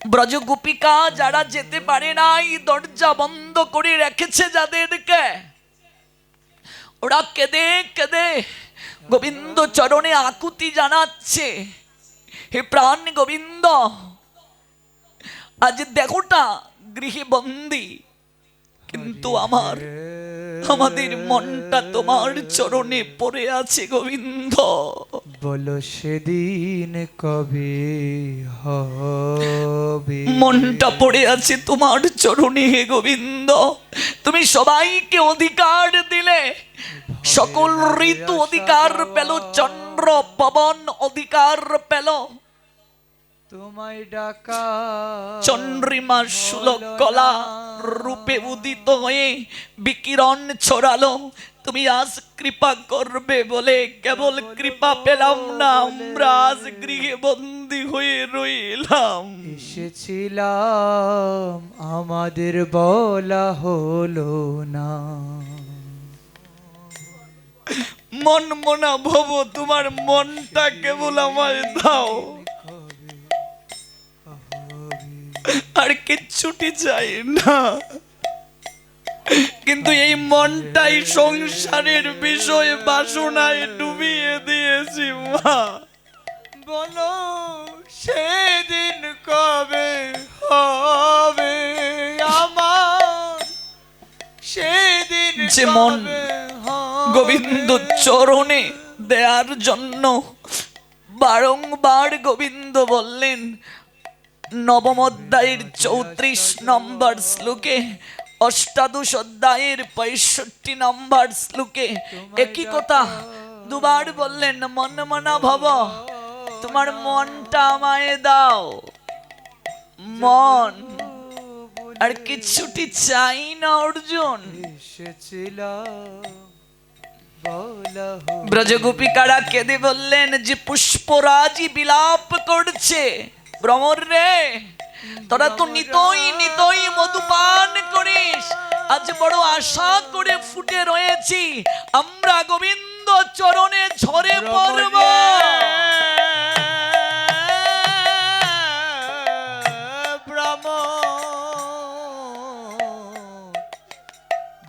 ব্রজগোপিকা যারা যেতে পারে নাই, দরজা বন্ধ করে রেখেছে যাদেরকে, ওরা কেঁদে কেঁদে গোবিন্দ চরণে আকুতি জানাচ্ছে, হে প্রাণ গোবিন্দ, আজ দেহটা গৃহে বন্দী, কিন্তু আমাদের মনটা তোমার চরণে পড়ে আছে গোবিন্দ।
বলো সেদিন কবে হবে?
মনটা পড়ে আছে তোমার চরণে হে গোবিন্দ। তুমি সবাইকে অধিকার দিলে, সকল ঋতু অধিকার পেল, চন্দ্র পবন অধিকার পেল,
তোমায় ডাকা
চন্দ্রিমা সুলকলা রূপে উদিত হয়ে বিকিরণ ছড়ালো। তুমি আজ কৃপা করবে বলে কেবল কৃপা পেলাম না, আমরা আজ গৃহে বন্দী হয়ে রইলাম।
এসেছিলাম আমাদের বলা হলো না।
মন মনা ভব, তোমার মনটা কেবল আমায় দাও, আর কিচ্ছুটি চাই না। কিন্তু এই মনটাই সংসারের বিষয় বাসনায় ডুবিয়ে দিয়েছি মা।
বলো সেদিন কবে হবে আমার? সেদিন
যে মন গোবিন্দ চরণে দেয়ার জন্য বারংবার গোবিন্দ বললেন, নবম অধ্যায়ের 34 নম্বর শ্লোকে, অষ্টাদশ অধ্যায়ের 65 নম্বর শ্লোকে একই কথা দুবার বললেন, মন মনা ভব, তোমার মনটা আমায় দাও। মন আর কিছুটি চাই না অর্জুন। ব্রজগোপিকারা কেঁদে বললেন যে পুষ্পরাজি বিলাপ করছে, ভ্রমর রে, তোরা তো নিতই নিতই মধুপান করিস, আজ বড় আশা করে ফুটে রয়েছি, আমরা গোবিন্দ চরণে ঝরে পড়ব।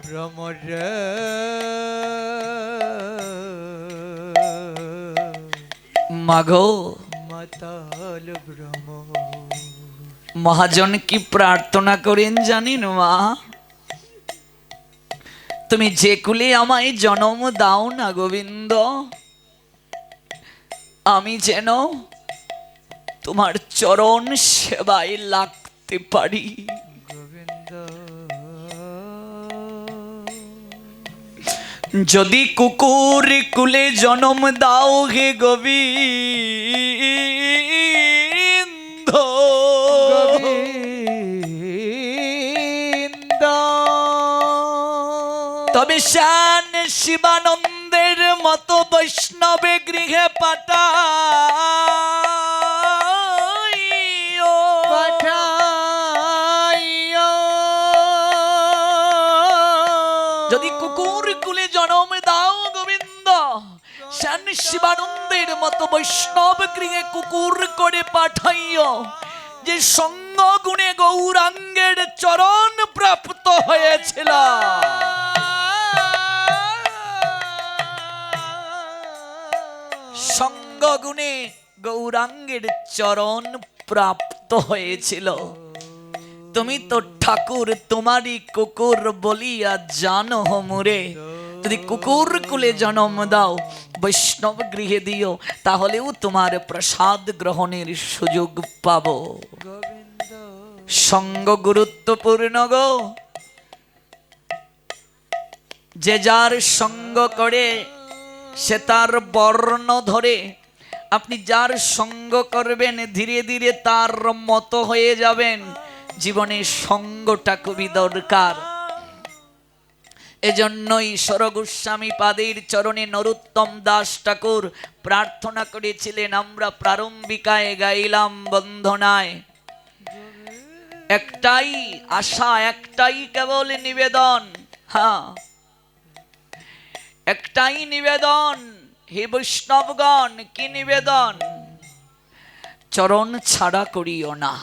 ভ্রমর
মাগো,
মাতাল ভ্রমর।
মহাজন কি প্রার্থনা করেন জানেন মা? তুমি যে কুলে আমায় জন্ম দাও না গোবিন্দ, আমি যেন তোমার চরণ সেবায় লাগতে পারি।
গোবিন্দ
যদি কুকুর কুলে জন্ম দাও হে গোবিন্দ, তবে শান শিবানন্দের মতো বৈষ্ণবে গৃহে পাঠাইও। শিবানন্দের মতো বৈষ্ণব গৃহে কুকুর করে পাঠাইও, যে সঙ্গ গুণে গৌরাঙ্গের চরণ প্রাপ্ত হয়েছিল। সঙ্গ গুণে গৌরাঙ্গের চরণ প্রাপ্ত হয়েছিল। তুমি তো ঠাকুর তোমারই কুকুর বলিয়া জানো মোরে, যদি কুকুর কুলে জন্ম দাও, বৈষ্ণব গৃহে দিও, তাহলেও তোমার প্রসাদ গ্রহণের সুযোগ পাবো।
গোবিন্দ
সঙ্গ গুরুত্বপূর্ণ গো। যে যার সঙ্গ করে সে তার বর্ণ ধরে। আপনি যার সঙ্গ করবেন ধীরে ধীরে তার মতো হয়ে যাবেন। জীবনে সঙ্গটা খুবই দরকার। এজন্যই ঈশ্বর গোস্বামী পাদের চরণে নরোত্তম দাস ঠাকুর প্রার্থনা করেছিলেন, আমরা প্রারম্ভিকায় গাইলাম বন্দনায়। একটাই আশা, একটাই কেবল নিবেদন, হ্যাঁ একটাই নিবেদন, হে বৈষ্ণবগণ, কি নিবেদন? চরণ ছাড়া করিও না।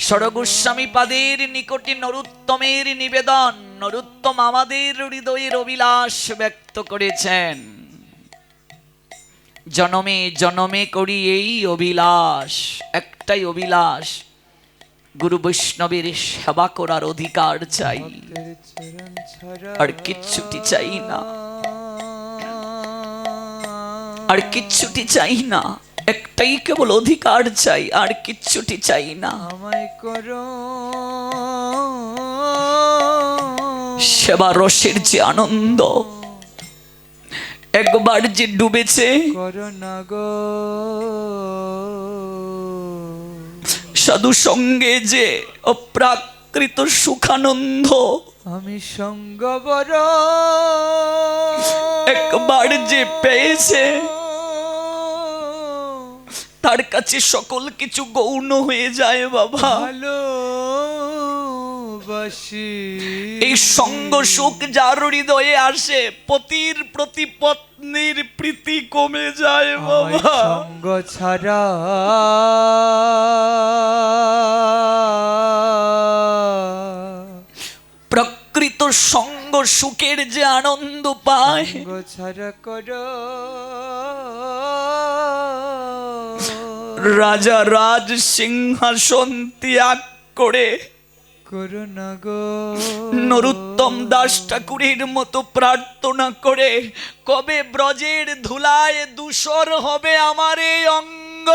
ষড়গোস্বামী পাদের নিকটে নরোত্তমের নিবেদন। নরোত্তম আমাদের হৃদয়ের অভিলাষ ব্যক্ত করেছেন, জনমে জনমে করি এই অভিলাষ। একটাই অভিলাষ, গুরু বৈষ্ণবের সেবা করার অধিকার চাই, আর কিচ্ছুটি চাই না, আর কিচ্ছুটি চাই না। একটাই কেবল অধিকার চাই, আর কিচ্ছুটি চাই না।
আমায় করো
সেবা রসের যে আনন্দ, একবার যে ডুবেছে,
করো না গো
সাধু সঙ্গে যে অপ্রাকৃত সুখানন্দ,
আমি সঙ্গ বড়
একবার যে পেয়েছে, তার কাছে সকল কিছু গৌণ হয়ে যায় বাবা।
ভালোবাসি
এই সঙ্গ সুখ যার হৃদয়ে আসে, পতির প্রতি পত্নীর প্রীতি কমে যায়
আমায়
বাবা।
সঙ্গ ছাড়া
প্রকৃত সঙ্গ সুখের যে আনন্দ পায়,
সঙ্গ ছাড়া করো
রাজা রাজ সিংহাসন ত্যাগ করে
করো না গো
নরোত্তম দাস ঠাকুরের মতো প্রার্থনা করে, কবে ব্রজের ধুলায় ধূসর হবে আমার এই অঙ্গ।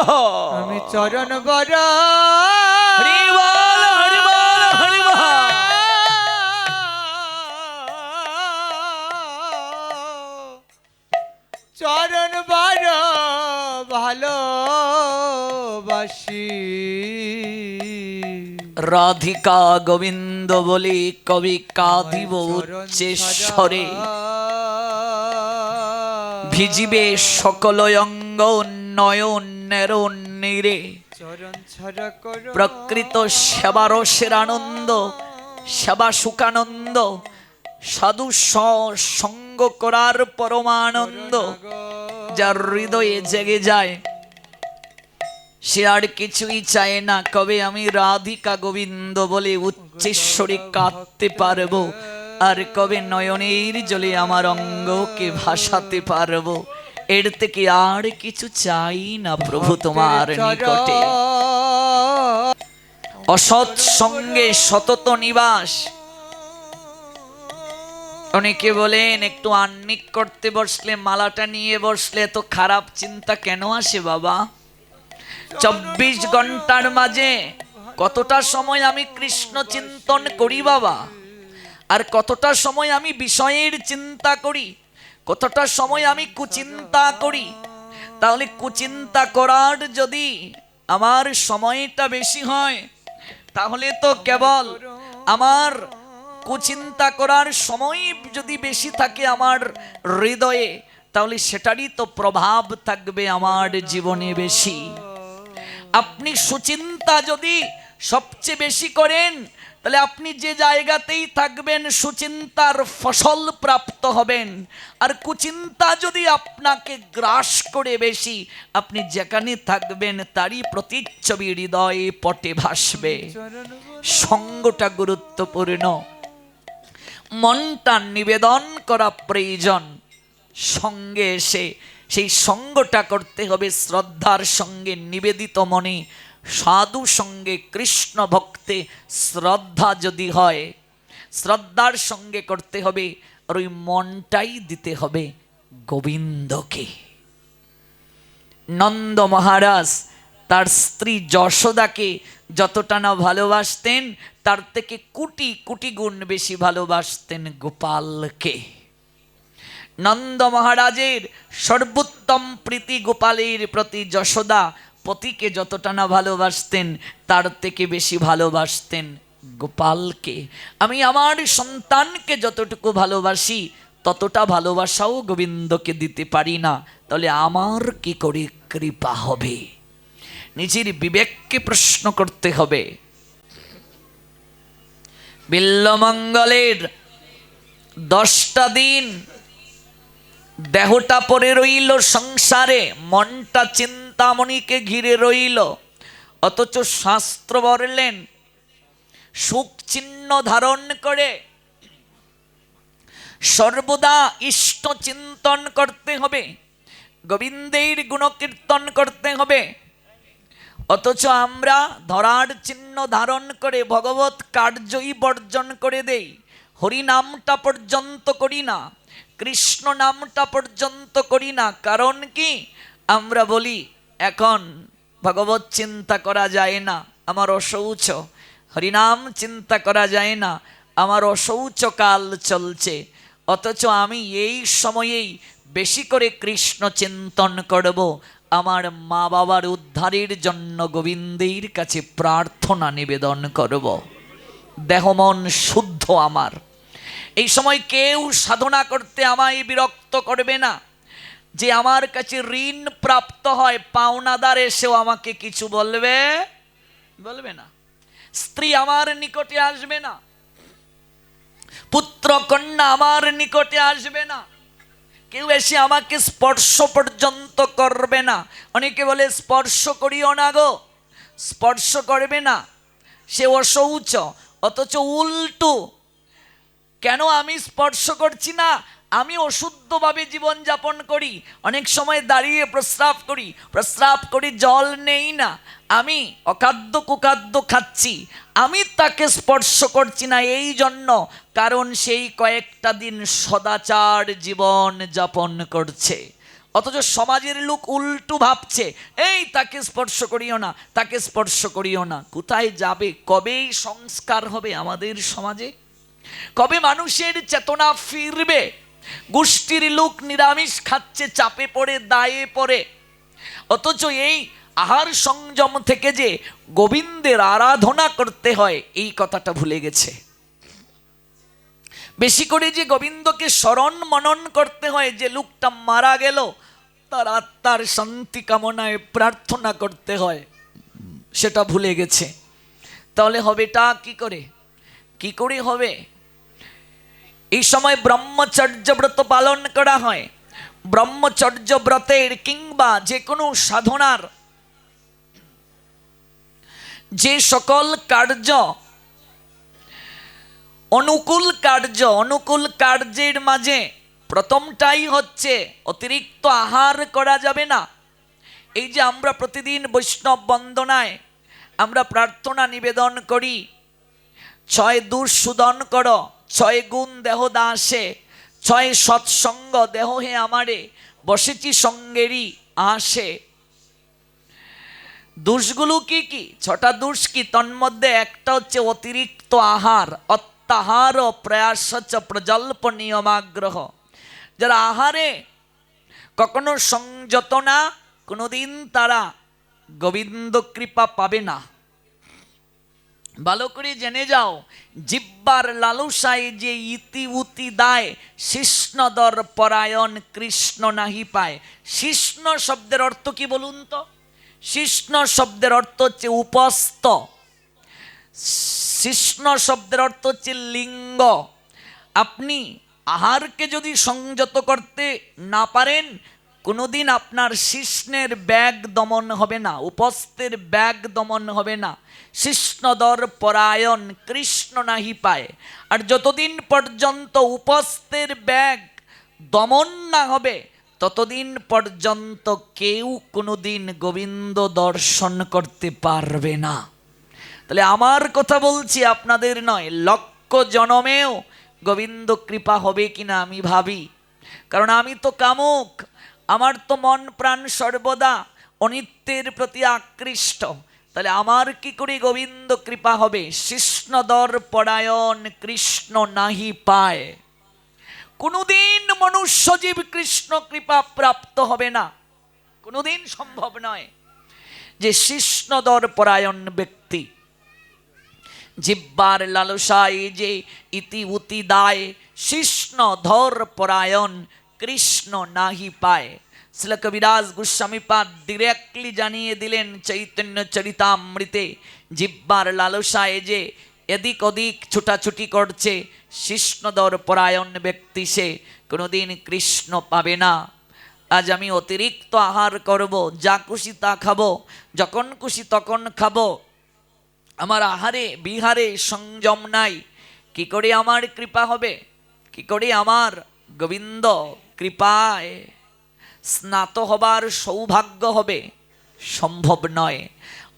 আমি চরণ বড়
হরি বল, হরি বল, হরি বল।
চরণ বড় ভালোবাসি।
রাধিকা গোবিন্দ বলে কবি কাঁদিব উচ্চেশ্বরে, ভিজিবে সকল অঙ্গ নয়নের নীরে।
চরণ ছাড়া করো
প্রকৃত সেবারসের আনন্দ, সেবা সুখানন্দ, সাধু সঙ্গ করার পরমানন্দ যার হৃদয়ে জেগে যায়, সে আর কিছুই চায় না কবে আমি রাধিকা গোবিন্দ বলে উচ্চেশ্বরে কাঁদতে পারবো, আর কবে নয়নের জলে আমার অঙ্গকে ভাসাতে পারবো। এর থেকে আর কিছু চাই না প্রভু তোমার নিকটে। অসৎ সঙ্গে সতত নিবাস। অনেকে বলেন একটু আহ্নিক করতে বসলে, মালাটা নিয়ে বসলে তো খারাপ চিন্তা কেন আসে বাবা? 24 ঘন্টার মাঝে কতটা সময় আমি কৃষ্ণ চিন্তন করি বাবা, আর কতটা সময় আমি বিষয়ের চিন্তা করি, কতটা সময় আমি কুচিন্তা করি। তাহলে কুচিন্তা করার যদি আমার সময়টা বেশি হয়, তাহলে তো কেবল আমার কুচিন্তা করার সময় যদি বেশি থাকে আমার হৃদয়ে, তাহলে সেটারই তো প্রভাব থাকবে আমার জীবনে বেশি। আপনি সুচিন্তা যদি সবচেয়ে বেশি করেন, তাহলে আপনি যে জায়গাতেই থাকবেন সুচিন্তার ফসল প্রাপ্ত হবেন। আর কুচিন্তা যদি আপনাকে গ্রাস করে বেশি, আপনি যেখানে থাকবেন তারই প্রতিচ্ছবি হৃদয়ে পটে ভাসবে।
চরণ বরণ
সঙ্গটা গুরুত্বপূর্ণ, মনটা নিবেদন করা প্রয়োজন। সঙ্গে এসে সেই সঙ্গটা করতে হবে শ্রদ্ধার সঙ্গে, নিবেদিত মনে, সাধু সঙ্গে, কৃষ্ণ ভক্তে শ্রদ্ধা যদি হয়, শ্রদ্ধার সঙ্গে করতে হবে। আর ওই মনটাই দিতে হবে গোবিন্দকে। নন্দ মহারাজ তার স্ত্রী যশোদাকে যতটা না ভালোবাসতেন, তার থেকে কোটি কোটি গুণ বেশি ভালোবাসতেন গোপালকে। নন্দ মহারাজের সর্বোত্তম প্রীতি গোপালের প্রতি। যশোদা পতিকে যতটা না ভালোবাসতেন, তার থেকে বেশি ভালোবাসতেন গোপালকে। আমি আমার সন্তানকে যতটুকু ভালোবাসি, ততটা ভালোবাসাও গোবিন্দকে দিতে পারি না, তাহলে আমার কি করে কৃপা হবে? নিজের বিবেককে প্রশ্ন করতে হবে। বিল্বমঙ্গলের 10টা দিন দেহটা পড়ে রইল সংসারে, মনটা চিন্তামণিকে ঘিরে রইল। অথচ শাস্ত্র বললেন সুখ চিহ্ন ধারণ করে সর্বদা ইষ্ট চিন্তন করতে হবে, গোবিন্দের গুণকীর্তন করতে হবে। অথচ আমরা ধরার চিহ্ন ধারণ করে ভগবত কার্যই বর্জন করে দেই। হরি নামটা পর্যন্ত করি না, কৃষ্ণ নামটা পর্যন্ত করি না। কারণ কি? আমরা বলি এখন ভগবত চিন্তা করা যায় না, আমার অশৌচ। হরিনাম চিন্তা করা যায় না, আমার অশৌচকাল চলছে। অথচ আমি এই সময়েই বেশি করে কৃষ্ণ চিন্তন করব, আমার মা বাবার উদ্ধারের জন্য গোবিন্দের কাছে প্রার্থনা নিবেদন করব। দেহ মন শুদ্ধ আমার। এই সময় কেউ সাধনা করতে আমায় বিরক্ত করবে না। যে আমার কাছে ঋণ প্রাপ্ত হয়, পাওনাদার এসেও আমাকে কিছু বলবে না। স্ত্রী আমার নিকটে আসবে না, পুত্র কন্যা আমার নিকটে আসবে না, কেউ এসে আমাকে স্পর্শ পর্যন্ত করবে না। অনেকে বলে স্পর্শ করিও না গো, স্পর্শ করবে না, সে অশৌচ। অথচ উল্টো, কেন আমি স্পর্শ করছি না? আমি অশুদ্ধভাবে জীবনযাপন করি, অনেক সময় দাঁড়িয়ে প্রস্রাব করি, জল নেই না, আমি অখাদ্য কুখাদ্য খাচ্ছি, আমি তাকে স্পর্শ করছি না এই জন্য, কারণ সেই কয়েকটা দিন সদাচার জীবন যাপন করছে। অথচ সমাজের লোক উল্টো ভাবছে, এই তাকে স্পর্শ করিও না, তাকে স্পর্শ করিও না। কোথায় যাবে? কবেই সংস্কার হবে আমাদের সমাজে? কবে মানুষের চেতনা ফিরবে? গোষ্ঠীর লোক নিরামিষ খাচ্ছে চাপে পড়ে, দায়ে পড়ে। অথচ এই আহার সংযম থেকে যে গোবিন্দের আরাধনা করতে হয়, এই কথাটা ভুলে গেছে। বেশি করে যে গোবিন্দকে স্মরণ মনন করতে হয়, যে লোকটা মারা গেল তার আত্মার শান্তি কামনায় প্রার্থনা করতে হয়, সেটা ভুলে গেছে। তাহলে হবেটা কি করে হবে? এই সময় ব্রহ্মচর্য ব্রত পালন করা হয়। ব্রহ্মচর্য ব্রতের কিংবা যে কোনো সাধনার যে সকল কার্য, অনুকূল কার্যের মাঝে প্রথমটাই হচ্ছে অতিরিক্ত আহার করা যাবে না। এই যে আমরা প্রতিদিন বৈষ্ণব বন্দনায় আমরা প্রার্থনা নিবেদন করি, 6 দোষ শোধন করো, 6 গুণ দেহ দাসে, 6 সৎসঙ্গ দেহ হে আমারে, বসেছি সঙ্গেরই আসে। দোষগুলো কি কি? 6টা দোষ কি? তন্মধ্যে একটা হচ্ছে অতিরিক্ত আহার, অত্যাহার প্রয়াস প্রজল্প নিয়মাগ্রহ। যারা আহারে কখনো সংযত না, কোনোদিন তারা গোবিন্দ কৃপা পাবে না। ভালো করে জেনে যাও, জিব্বার লালসায় যে ইতি উতি দায়, শিষ্ণদর পরায়ণ কৃষ্ণ নাহি পায়। শিষ্ণ শব্দের অর্থ কি বলুন তো? শিষ্ণ শব্দের অর্থ হচ্ছে উপস্থ। শিষ্ণ শব্দের অর্থ হচ্ছে লিঙ্গ। আপনি আহারকে যদি সংযত করতে না পারেন, কোনোদিন আপনার শিষ্ণের ব্যাগ দমন হবে না, উপস্থের ব্যাগ দমন হবে না। শিষ্ণদর পরায়ণ কৃষ্ণ নাহি পায়। আর যতদিন পর্যন্ত উপস্থের ব্যাগ দমন না হবে, ততদিন পর্যন্ত কেউ কোনোদিন গোবিন্দ দর্শন করতে পারবে না। তাহলে আমার কথা বলছি, আপনাদের নয়। লক্ষ জনমেও গোবিন্দ কৃপা হবে কিনা আমি ভাবি, কারণ আমি তো কামুক, আমার তো মন প্রাণ সর্বদা অনিত্যের প্রতি আকৃষ্ট। তাহলে আমার কি করে গোবিন্দ কৃপা হবে? শিষ্ণদর পরায়ণ কৃষ্ণ নাহি পায়। কোনোদিন মনুষ্যজীব কৃষ্ণ কৃপা প্রাপ্ত হবে না, কোনোদিন সম্ভব নয় যে শিষ্ণদর পরায়ণ ব্যক্তি জিব্বার লালসায় যে ইতি উতি দায়, শিষ্ণ ধর পরায়ণ কৃষ্ণ নাহি পায়। শ্রীল কবিরাজ গোস্বামীপাদ ডিরেক্টলি জানিয়ে দিলেন চৈতন্য চরিতামৃতে, জিব্বার লালসায় যে এদিক ওদিক ছুটাছুটি করছে, শিষ্ণদর পরায়ণ ব্যক্তি সে কোনোদিন কৃষ্ণ পাবে না। আজ আমি অতিরিক্ত আহার করব, যা খুশি তা খাবো, যখন খুশি তখন খাবো, আমার আহারে বিহারে সংযম নাই, কি করে আমার কৃপা হবে? কি করে আমার গোবিন্দ কৃপায় স্নাত হবার সৌভাগ্য হবে? সম্ভব নয়।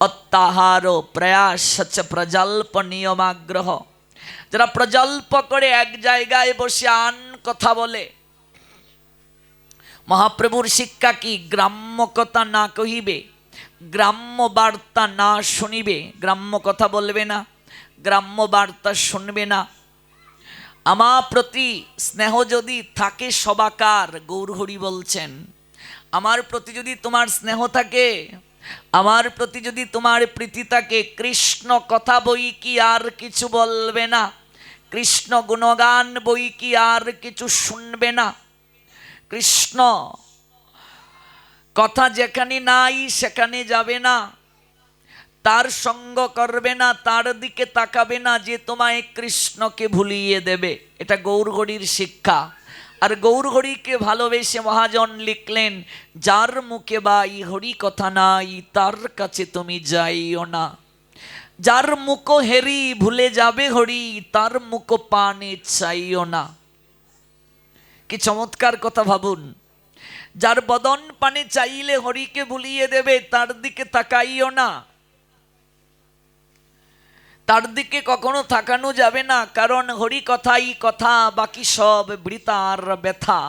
অত্যাহার প্রয়াস প্রজল্প নিয়মাগ্রহ, যারা প্রজল্প করে এক জায়গায় বসে আন কথা বলে। মহাপ্রভুর শিক্ষা কি? গ্রাম্য কথা না কহিবে, গ্রাম্য বার্তা না শুনিবে। গ্রাম্য কথা বলবে না, গ্রাম্য বার্তা শুনবে না। আমার প্রতি স্নেহ যদি থাকে সবাকার, গৌরহরি বলছেন, আমার প্রতি যদি তোমার স্নেহ থাকে, আমার প্রতি যদি তোমার প্রীতি থাকে, কৃষ্ণ কথা বই কি আর কিছু বলবে না, কৃষ্ণ গুণগান বই কি আর কিছু শুনবে না। কৃষ্ণ কথা যেখানে নাই সেখানে যাবে না, তার সঙ্গ করবে না, তার দিকে তাকাবে না যে তোমায় কৃষ্ণকে ভুলিয়ে দেবে। এটা গৌরহরির শিক্ষা। আর গৌরহরিকে ভালোবেসে মহাজন লিখলেন, যার মুখে বাই হরি কথা নাই, তার কাছে তুমি যাইও না। যার মুখ হেরি ভুলে যাবে হরি, তার মুখ পানে চাইও না। কি চমৎকার কথা ভাবুন। যার বদন পানে চাইলে হরিকে ভুলিয়ে দেবে, তার দিকে তাকাইও না। তার দিকে কখনো তাকানো যাবে না, কারণ হরি কথাই কথা, বাকি সব বৃতার ব্যথা।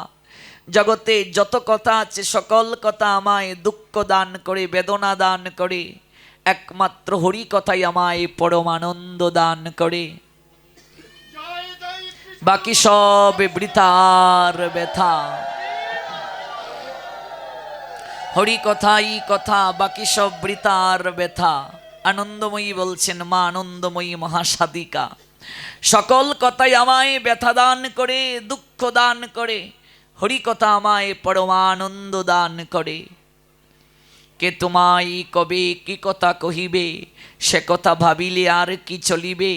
জগতে যত কথা আছে সকল কথা আমায় দুঃখ দান করে, বেদনা দান করে, একমাত্র হরি কথাই আমায় পরমানন্দ দান করে। বাকি সব বৃতার ব্যথা। হরি কথাই কথা, বাকি সব বৃতার ব্যথা। আনন্দময়ী বলছেন, মা আনন্দময়ী মহাসাধিকা, সকল কথাই আমায় ব্যথা দান করে, দুঃখ দান করে, হরি কথা আমায় পরমানন্দ দান করে। কে তোমায় কবে কি কথা কহিবে, সে কথা ভাবিলে আর কি চলিবে।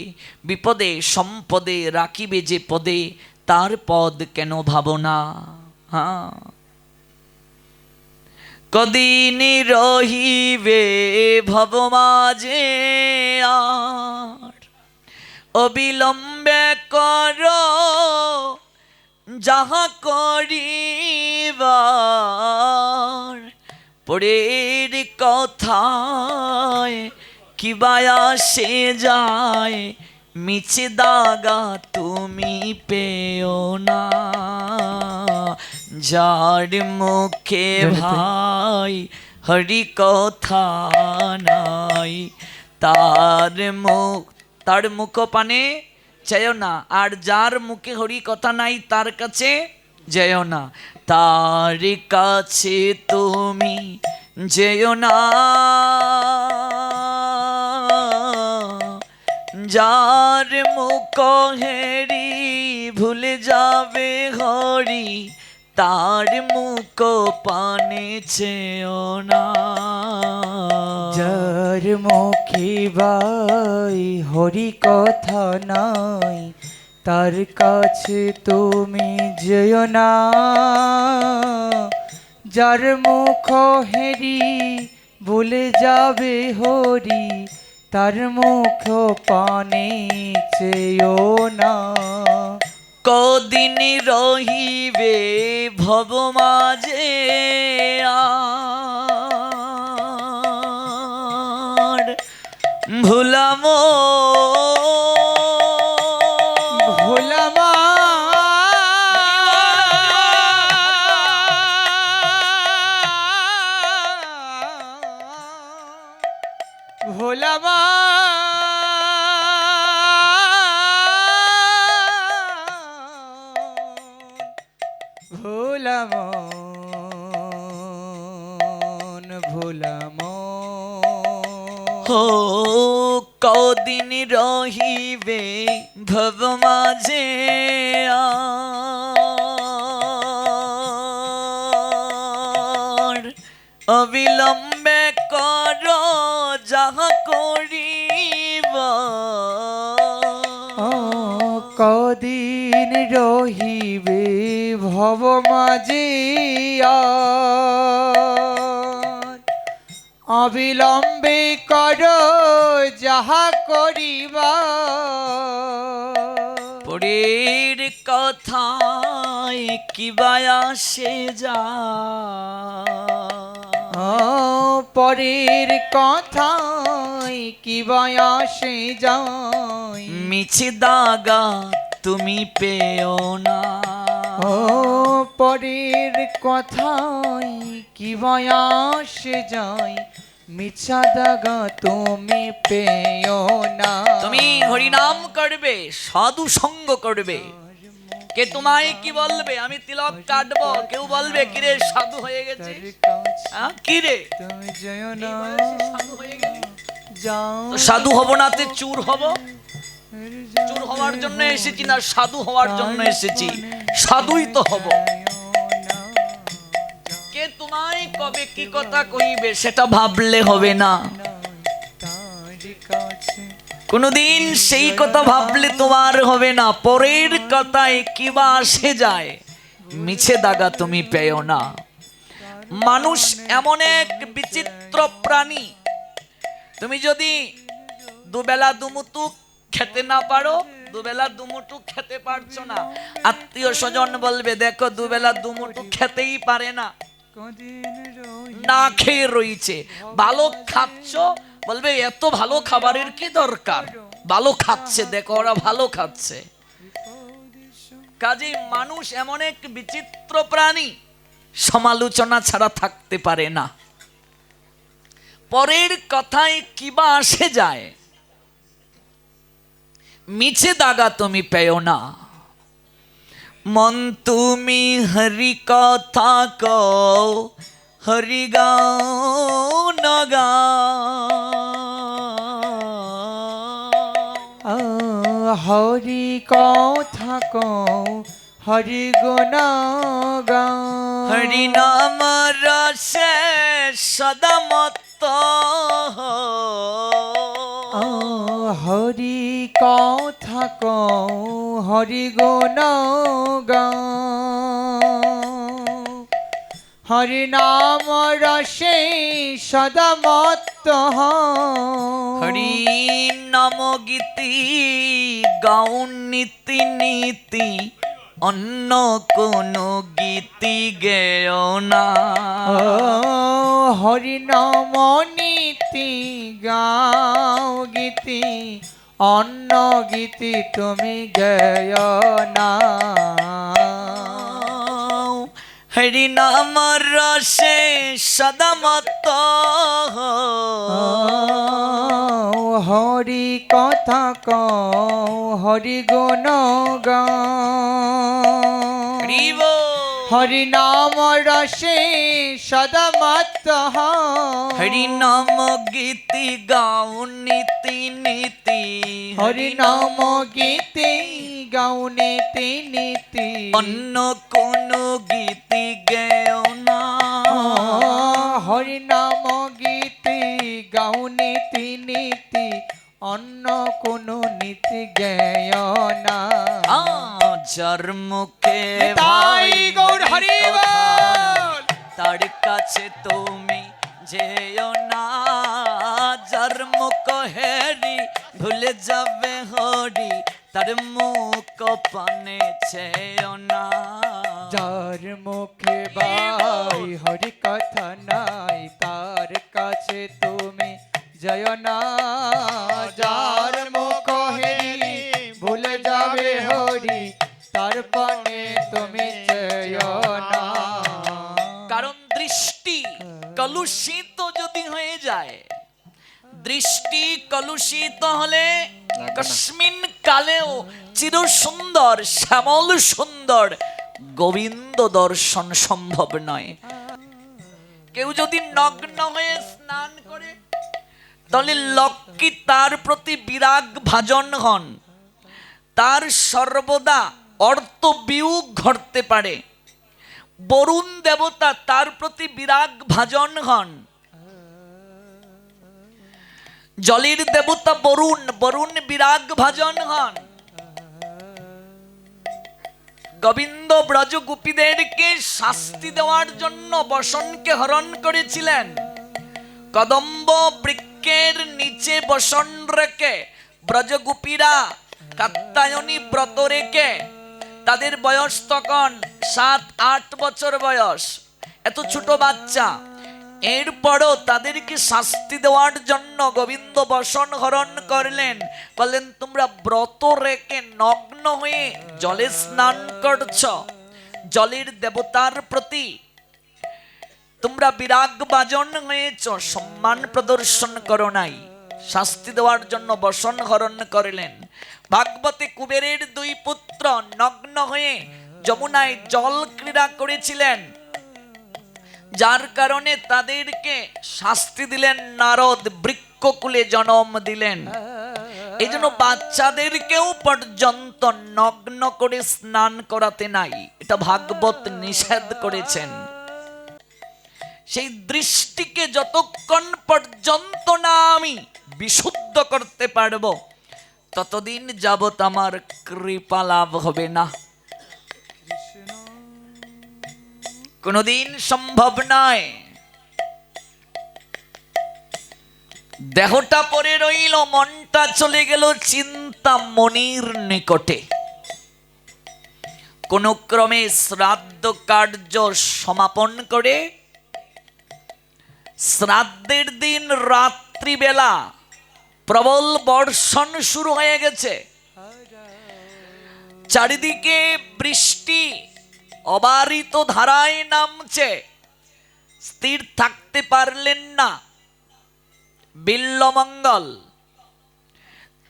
বিপদে সম্পদে রাখিবে যে পদে, তার পদ কেন ভাবনা। হ্যাঁ, কদিন রহিবে ভব মাঝে আর, অবিলম্বে কর যাহা করিবার। পরের কথায় কিবা আসে যায়, মিছে দাগা তুমি পেও না। যার মুখে ভাই হরি কথা নাই, তার মুখ পানে চাইও না। আর যার মুখে হরি কথা নাই, তার কাছে যেও না। তার কাছে তুমি যেও না, যার মুখ হেরি ভুলে যাবে হরি, তার মুখ পানে চেও না।
যার যার মুখে বাই হরি কথা নাই, তার কাছে তুমি যেও না। যার মুখ হেরি ভুলে যাবে হরি, তার মুখ পানে চেয়েও না।
কদিন রহিবে ভব মাঝে আর ভুলাম
ভোলামা ভোলামা ভোলামন ভোলামন
হো কদিন রহিবে ভব মাঝে আর অবিলম্বে কর যাহা করিবা।
কদিন রহিবে ভব মাঝে আর, অবিলম্বে কর যাহা করিবা।
পরের কথায় কিবা আসে যা,
পরের কথায় কি বয়সে যায়,
মিছে দাগা তুমি পেও না।
পরের কথায় কি বয়সে যায়, মিছা দাগা তুমি পেও না।
তুমি হরিনাম করবে, সাধু সঙ্গ করবে। কে তোমায় কি বলবে আমি তিলক কাটবো, কেউ বলবে কিরে সাধু হয়ে গেছে, কিরে
তুমি যেও না
সাধু হয়ে গেলি।
যাও,
তো সাধু হব না তে চুর হব? চুর হওয়ার জন্য এসেছি না সাধু হওয়ার জন্য এসেছি? সাধুই তো হব। কে তোমায় কবে কি কথা কইবে সেটা ভাবলে হবে না। কোনদিন সেই কথা ভাবলে তোমার হবে না। পরের কথায় কিবা আসে যায়, মিছে দাগা তুমি পেও না। মানুষ এমন এক বিচিত্র প্রাণী, তুমি যদি দুবেলা দুমুঠো খেতে না পারো, দুবেলা দুমুঠো খেতে পারছো না, আত্মীয় স্বজন বলবে দেখো দুবেলা দুমুঠো খেতেই পারে না, না খেয়ে রয়েছে। ভালো খাচ্ছ, বলবে এত ভালো খাবারের কি দরকার, ভালো খাচ্ছে দেখো ওরা ভালো খাচ্ছে। কাজেই মানুষ এমন এক বিচিত্র প্রাণী, সমালোচনা ছাড়া থাকতে পারে না। পরের কথায় কিবা আসে যায়, মিছে দাগা তুমি পেও না। মন তুমি হরি কথা কও, হরি গাও না গাও।
হরি কথা কও, হরি গুণ গাও।
হরি নাম রসে সদা মত্ত
হরি কথা কও, হরি গুণ গাও। হরি নাম রসে সদা মত্ত
হরি নাম গীতি গাও নীতি নীতি, অন্য কোন গীতি গেও না।
হরি নাম নীতি গাও গীতি, অন্য গীতি তুমি গেয় না।
হরি নাম রসে সদা মত্ত
হরি কথা কও, হরি গুণ গাও। হরি নাম রসে সদা মত্ত
হরি নাম গীতি গাও নীতি নীতি।
হরি নাম গীতি গাও নীতি নীতি,
অন্য কোন গীতি গেও না।
হরি নাম গীতি গাও নীতি নীতি অন্য কোনো নীতি জ্ঞেয় না।
যার মুখে
তাই গৌর হরি
কথা
বল।
তার কাছে তুমি যেও না, যার মুখ হেরি ভুলে যাবে হরি, তার মুখ পানে চেয়েও না।
যার মুখে বাই হরি কথা নাই, তার কাছে তুমি জয় না। যার মুখ হেরি ভুলে যাবে হরি, তার পানে তুমি জয় না।
কারণ দৃষ্টি কলুষিত যদি হয়ে যায়, দৃষ্টি কলুষিত হলে কস্মিন কালেও চির সুন্দর শ্যামল সুন্দর গোবিন্দ দর্শন সম্ভব নয়। কেউ যদি নগ্ন হয়ে স্নান করে, তাহলে লক্ষ্মী তার প্রতি বিরাগ ভাজন হন, তার সর্বদা অর্থ বিয়োগ ঘটতে পারে। বরুণ দেবতা তার প্রতি বিরাগ ভাজন হন, জলের দেবতা বরুণ, বরুণ বিরাগ ভাজন হন। গোবিন্দ ব্রজ গোপীদেরকে শাস্তি দেওয়ার জন্য বসনকে হরণ করেছিলেন। কদম্ব বৃক্ষের নিচে বসন রেখে ব্রজগোপীরা কাত্যায়নী ব্রত রেখে, তাদের বয়স তখন 7-8 বছর বয়স, এত ছোট বাচ্চা। এরপরও তাদেরকে শাস্তি দেওয়ার জন্য গোবিন্দ বসন হরণ করলেন, বললেন তোমরা ব্রত রেখে নগ্ন হয়ে জলে স্নান করছ, জলের দেবতার প্রতি তোমরা বিরাগ ভাজন হয়েছ, সম্মান প্রদর্শন করো নাই। শাস্তি দেওয়ার জন্য বসন হরণ করলেন। ভাগবতে কুবেরের 2 পুত্র নগ্ন হয়ে যমুনায় জল ক্রীড়া করেছিলেন, যার কারণে তাদেরকে শাস্তি দিলেন নারদ, বৃক্ষকুলে জন্ম দিলেন। এই জন্য বাচ্চাদেরকেও পর্যন্ত নগ্ন করে স্নান করাতে নাই, এটা ভাগবত নিষেধ করেছেন। সেই দৃষ্টিকে যতক্ষণ পর্যন্ত না আমি বিশুদ্ধ করতে পারবো, ততদিন যাবত আমার কৃপা লাভ হবে না, কোনদিন সম্ভব নয়। দেহটা পড়ে রইল, মনটা চলে গেল চিন্তামণির নিকটে। কোন ক্রমে শ্রাদ্ধ কার্য সমাপন করে শ্রাদ্ধের দিন রাত্রিবেলা প্রবল বর্ষণ শুরু হয়ে গেছে, চারিদিকে বৃষ্টি অবারিত ধারায় নামছে। স্থির থাকতে পারলেন না বিল্বমঙ্গল,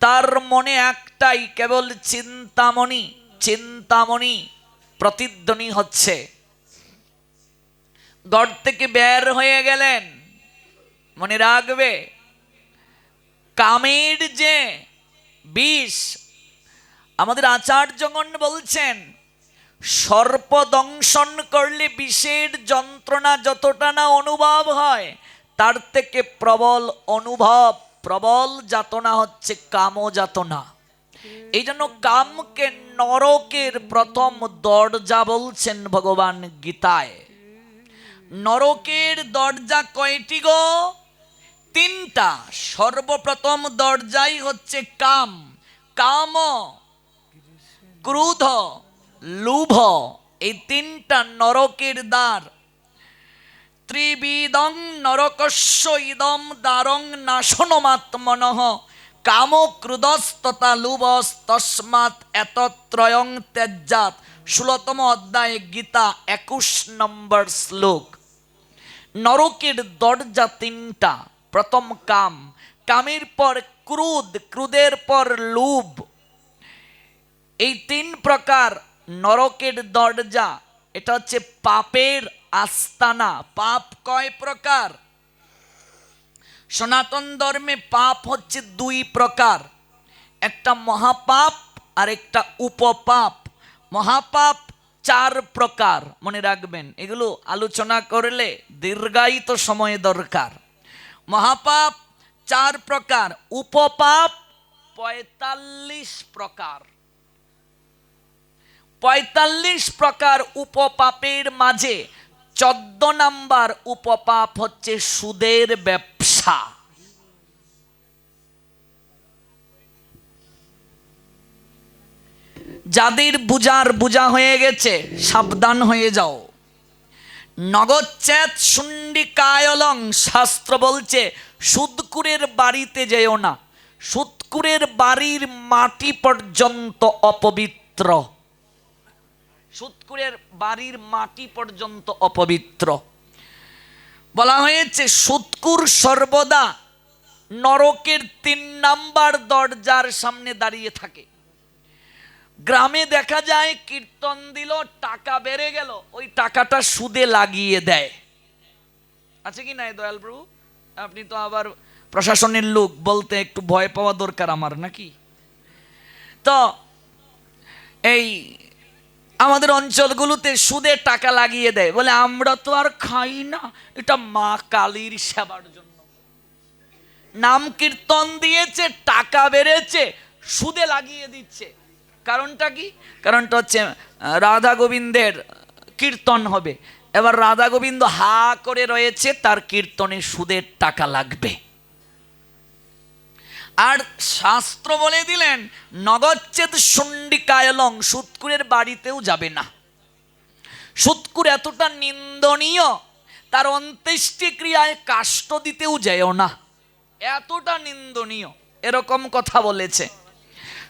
তার মনে একটাই কেবল চিন্তামণি, চিন্তামণি প্রতিধ্বনি হচ্ছে। ঘর থেকে বের হয়ে গেলেন। মনে রাখবে, কামের যে বিষ, আমাদের আচার্যগণ বলছেন সর্প দংশন করলে বিষের যন্ত্রণা যতটা না অনুভব হয়, তার থেকে প্রবল অনুভব, প্রবল যাতনা হচ্ছে কাম যাতনা। এই জন্য কামকে নরকের প্রথম দরজা বলছেন ভগবান গীতায়। নরকের দরজা কয়টি গো? 3টা। সর্বপ্রথম দরজাই হচ্ছে কাম, কাম, ক্রোধ, লোভ, এই 3টা নরকের দ্বার। ত্রিবিদং নরকস্য ইদম দ্বারং নাশনমাত্মনঃ কাম ক্রোধস্তথা লোভস্তস্মাৎ এতত্রয়ং ত্যজ্যাৎ। 16তম অধ্যায়ে গীতা 21 নম্বর শ্লোক। নরকের দরজা 3টা। প্রথম কাম, কামের পর ক্রোধ, ক্রোধের পর লোভ। এই 3 প্রকার নরকের দরজা। এটা হচ্ছে পাপের আস্তানা। পাপ কয় প্রকার? সনাতন ধর্মে পাপ হচ্ছে 2 প্রকার, একটা মহাপাপ আর একটা উপপাপ। মহাপাপ 4 প্রকার, মনে রাখবেন, এগুলো আলোচনা করলে দীর্ঘায়িত সময় দরকার। মহাপাপ 4 প্রকার, উপপাপ 45 প্রকার। 45 প্রকার উপপাপের মাঝে 14 নাম্বার উপপাপ হচ্ছে সুদের ব্যবসা। যাদের বুঝা হয়ে গেছে সাবধান হয়ে যাও। নগচ্ছেদ শুন্ডিকায়লং, শাস্ত্র বলছে সুদকুরের বাড়িতে যেও না, সুদকুরের বাড়ির মাটি পর্যন্ত অপবিত্র। সুদকুরের বাড়ির মাটি পর্যন্ত অপবিত্র। বলা হয়েছে সুদকুর সর্বদা নরকের 3 নাম্বার দরজার সামনে দাঁড়িয়ে থাকে। গ্রামে দেখা যায় কীর্তন দিল, টাকা বেড়ে গেল, ওই টাকাটা সুদে লাগিয়ে দেয়। আছে কি নাই দয়াল প্রভু? আপনি তো আবার প্রশাসনের লোক, বলতে একটু ভয় পাওয়া দরকার আমার নাকি? তো এই আমাদের অঞ্চলগুলোতে সুদে টাকা লাগিয়ে দেয়, বলে আমরা তো আর খাই না, এটা মা কালীর সেবার জন্য। নাম কীর্তন দিয়েছে, টাকা বেড়েছে, সুদে লাগিয়ে দিচ্ছে। কারণটা কি? কারণটা হচ্ছে রাধা গোবিন্দের কীর্তন হবে, এবার রাধা গোবিন্দ হা করে রয়েছে, তার কীর্তনে সুদের টাকা লাগবে। আর শাস্ত্র বলে দিলেন নগচ্ছেদ শুন্ডিকায়লং, সুদকুরের বাড়িতেও যাবে না। সুদকুর এতটা নিন্দনীয়, তার অন্ত্যেষ্টিক্রিয়ায় কাষ্ঠ দিতেও যেও না, এতটা নিন্দনীয়, এরকম কথা বলেছে।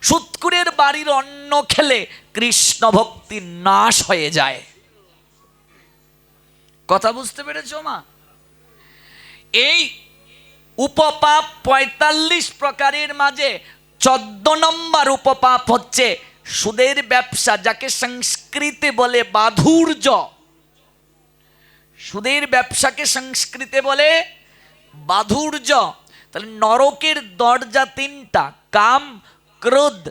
সুদকুরের বাড়ির অন্ন খেলে কৃষ্ণ ভক্তি নাশ হয়ে যায়। কথা বুঝতে পেরেছো মা? এই উপপাপ 45 প্রকারের মাঝে 14 নম্বর উপপাপ হচ্ছে সুদের ব্যবসা, যাকে সংস্কৃতে বলে বাধুর্য। সুদের ব্যবসাকে সংস্কৃতে বলে বাধুর্য। তাহলে নরকের দরজা 3টা, কাম, ক্রোধ,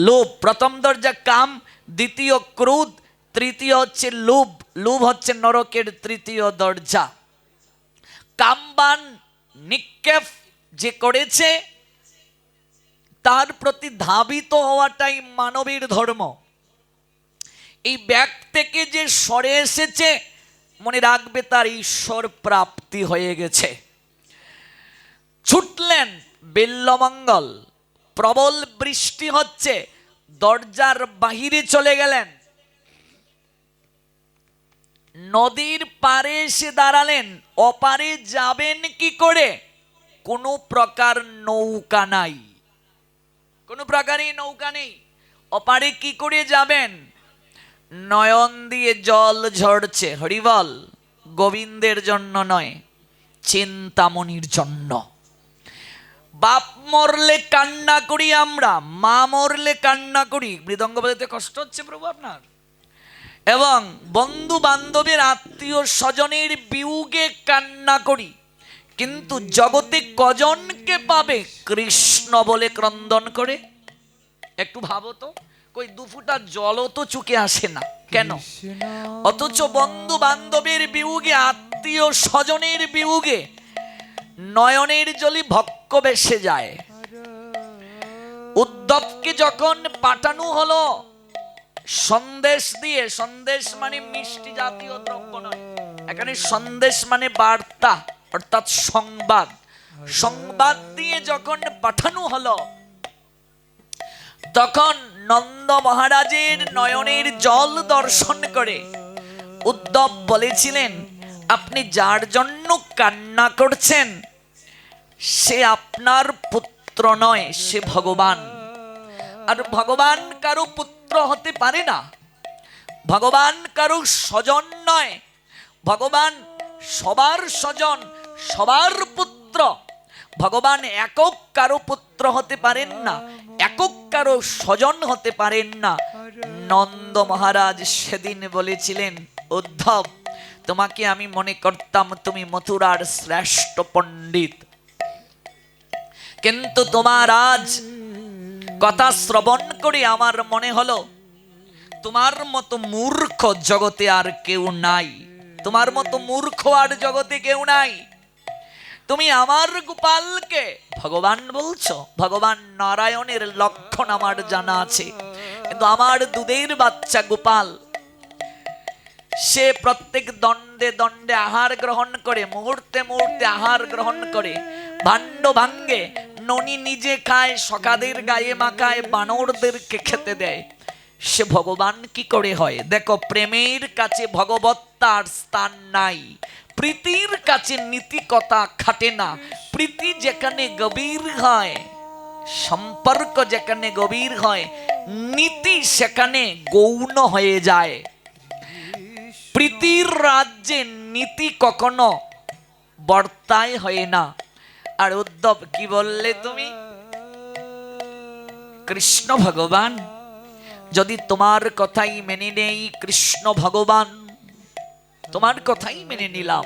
লোভ। প্রথম দরজা কাম, দ্বিতীয় ক্রোধ, তৃতীয় হচ্ছে লোভ। লোভ হচ্ছে নরকের 3য় দরজা। কামবান নিক্ষেপ যে করেছে, তার প্রতি ধাবিত হওয়াটাই মানবের ধর্ম। এই ব্যাগ থেকে যে সরে এসেছে, মনে রাখবে তার ঈশ্বর প্রাপ্তি হয়ে গেছে। ছুটলেন বেল্লমঙ্গল, প্রবল বৃষ্টি হচ্ছে, দরজার বাহিরে চলে গেলেন, নদীর পারে এসে দাঁড়ালেন। অপারে যাবেন কি করে? কোনো প্রকার নৌকা নাই, কোনো প্রকারই নৌকা নেই। অপারে কি করে যাবেন? নয়ন দিয়ে জল ঝরছে। হরিবল। গোবিন্দের জন্য নয়, চিন্তামণির জন্য। বাপ মরলে কান্না করি আমরা, মা মরলে কান্না করি। মৃদঙ্গ বাজাতে কষ্ট হচ্ছে প্রভু আপনার? এবং বন্ধু বান্ধবের আত্মীয় স্বজনের বিয়োগে কান্না করি, কিন্তু জগতে কজনকে পাবে কৃষ্ণ বলে ক্রন্দন করে? একটু ভাবো তো, কই 2 ফোঁটা জলও তো চুকে আসে না কেন? অথচ বন্ধু বান্ধবের বিয়োগে, আত্মীয় স্বজনের বিয়োগে নয়নের জলি ভক্ক বেসে যায়। উদ্ধবকে যখন পাঠানো হলো সন্দেশ দিয়ে, সন্দেশ মানে মিষ্টি জাতীয় দ্রব্য নয়, এখানে সন্দেশ মানে বার্তা, অর্থাৎ সংবাদ। সংবাদ দিয়ে যখন পাঠানো হলো, তখন নন্দ মহারাজের নয়নের জল দর্শন করে উদ্ধব বলেছিলেন, আপনি যার জন্য কান্না করছেন সে আপনার পুত্র নয়, সে ভগবান। আর ভগবান কারো পুত্র হতে পারে না, ভগবান কারো স্বজন নয়, ভগবান সবার স্বজন, সবার পুত্র। ভগবান একক কারো পুত্র হতে পারেন না, একক কারো স্বজন হতে পারেন না। নন্দ মহারাজ সেদিন বলেছিলেন, উদ্ধব তোমাকে আমি মনে করতাম তুমি মথুরার শ্রেষ্ঠ পণ্ডিত, কিন্তু তোমার আজ কথা শ্রবণ করে আমার মনে হলো তোমার মতো মূর্খ জগতে আর কেউ নাই, তোমার মতো মূর্খ আর জগতে কেউ নাই। তুমি আমার গোপালকে ভগবান বলছো? ভগবান নারায়ণের লক্ষণ আমার জানা আছে, কিন্তু আমার দুধের বাচ্চা গোপাল, সে প্রত্যেক দণ্ডে দণ্ডে আহার গ্রহণ করে, মুহূর্তে মুহূর্তে আহার গ্রহণ করে, ভাণ্ড ভাঙ্গে, ননি নিজে খায়, সখাদের গায়ে মাখায়, বানরদেরকে খেতে দেয়। সে ভগবান কি করে হয়? দেখো, প্রেমের কাছে ভগবত্তার স্থান নাই, প্রীতির কাছে নীতি কথা খাটে না। প্রীতি যেখানে গভীর হয়, সম্পর্ক যেখানে গভীর হয়, নীতি সেখানে গৌণ হয়ে যায়। প্রীতির রাজ্যে নীতি কখনো বর্তায় হয় না। আর উদ্ধব কি বললে তুমি? কৃষ্ণ ভগবান, যদি তোমার কথাই মেনে নেই, কৃষ্ণ ভগবান তোমার কথাই মেনে নিলাম,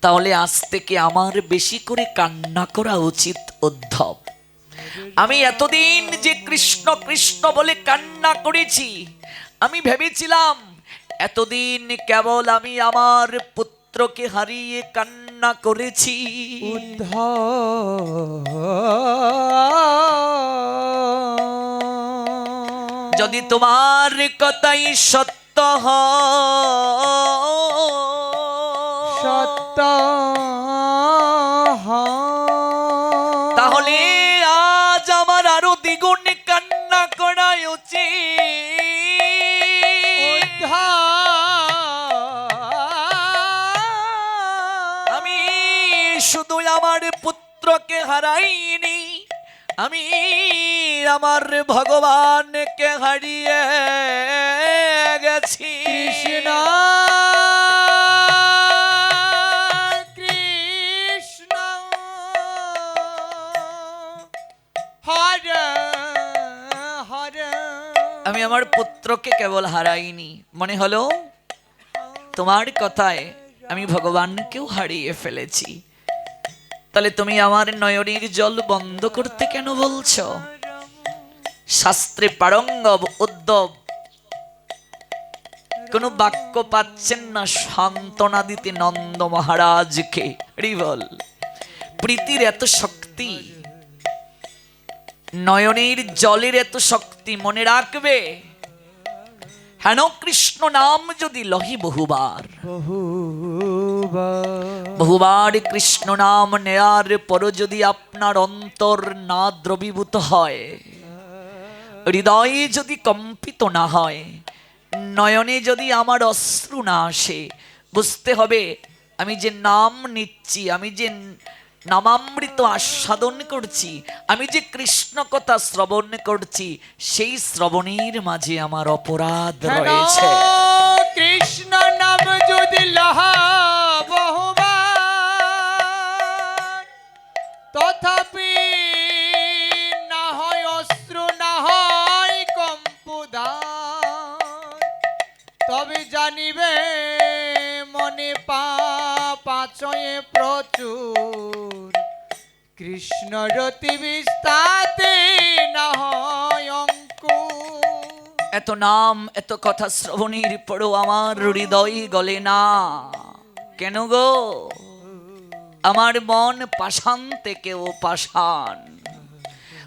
তাহলে আজ থেকে আমার বেশি করে কান্না করা উচিত উদ্ধব। আমি এতদিন যে কৃষ্ণ কৃষ্ণ বলে কান্না করেছি, আমি ভেবেছিলাম এতদিন কেবল আমি আমার পুত্রকে হারিয়ে কান্না করেছি। যদি তোমার কথাই সত্য
সত্য
তাহলে আজ আমার আরো দ্বিগুণ কান্না করা উচিত। আমি শুধু আমার পুত্রকে হারাইনি, আমি আমার ভগবানকে হারিয়ে গেছি।
কৃষ্ণ কৃষ্ণ হরে হরে।
আমি আমার পুত্রকে কেবল হারাইনি, মনে হলো তোমার কথায় আমি ভগবানকেও হারিয়ে ফেলেছি। তাহলে তুমি আমার নয়নের জল বন্ধ করতে কেন বলছো? শাস্ত্রে পারঙ্গম উদ্ধব কোন বাক্য পাচ্ছেন না সান্ত্বনা দিতে নন্দ মহারাজকে। বল, প্রীতির এত শক্তি, নয়নের জলের এত শক্তি, মনে রাখবে হেন কৃষ্ণ নাম যদি লহি বহুবার, বহুবার কৃষ্ণ নাম নেয়ার পর যদি আপনার অন্তর না দ্রবীভূত হয়, হৃদয়ে যদি কম্পিত না হয়, নয়নে যদি আমার অশ্রু না আসে, বুঝতে হবে আমি যে নাম নিচ্ছি, আমি যে নামামৃত আস্বাদন করছি, আমি যে কৃষ্ণ কথা শ্রবণ করছি, সেই শ্রবণের মাঝে আমার অপরাধ রয়েছে।
কৃষ্ণ নাম যদি লহা বহুবার, তথাপি না হয় অশ্রু, না হয় কম্পদান, তবে জানিবে মনে পাপ আচয়ে প্রচুর, কৃষ্ণ রতি বিস্তাতে না হয় অঙ্কুর।
এত নাম এত কথা শ্রবণের পরও আমার হৃদয় গলে না কেন গো? আমার মন পাষাণ থেকেও পাষাণ।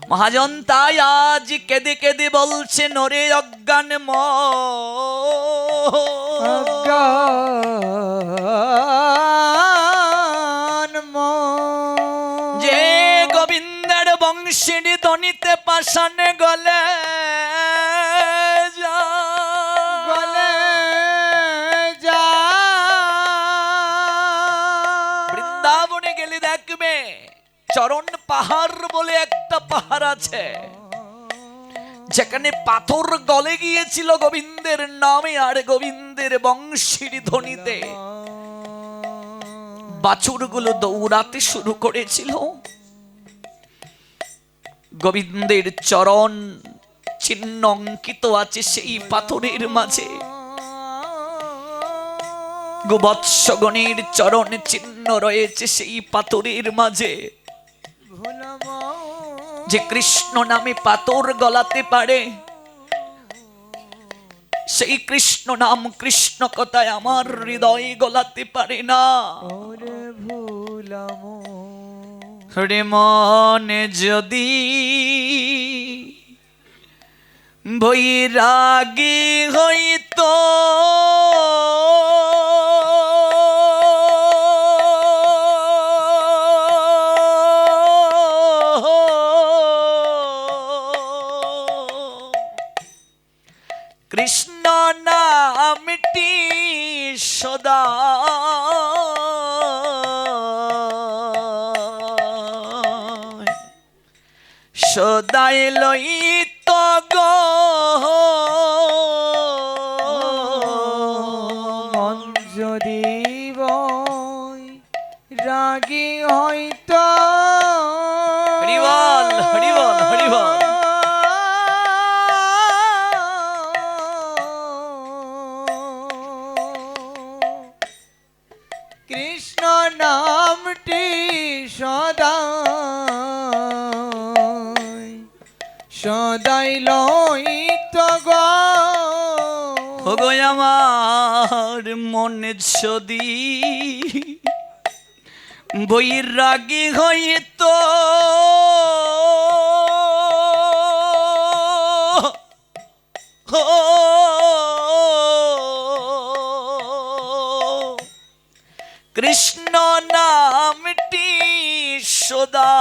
মহাজন তাই আজ কেঁদে কেঁদে বলছে, নরে অজ্ঞান যে গোবিন্দের বংশের ধ্বনিতে পাষাণ গলে বৃন্দাবনে গেলে দেখবে চরণ পাহাড় বলে একটা পাহাড় আছে, যেখানে পাথর গলে গিয়েছিল গোবিন্দের নামে আর গোবিন্দের বংশীর ধ্বনিতে। বাছুরগুলো দৌড়াতে শুরু করেছিল, গোবিন্দের চরণ চিহ্ন অঙ্কিত আছে সেই পাথরের মাঝে, গোবৎসগণের চরণ চিহ্ন রয়েছে সেই পাথরের মাঝে। যে কৃষ্ণ নামে পাথর গলাতে পারে, সেই কৃষ্ণ নাম কৃষ্ণ কথায় আমার হৃদয় গলাতে পারে না।
ভুলাম
রে মনে যদি বৈরাগী হইতো কৃষ্ণ নামটি সদা সদাই লইত গো
মন যদি রাগী হইতো
হরিবল হরিবল হরিবল
কৃষ্ণ নামটি সদা সদাই লইত গো
গো আমার মনে যদি বৈরাগী হইতো কৃষ্ণ নামটি সদা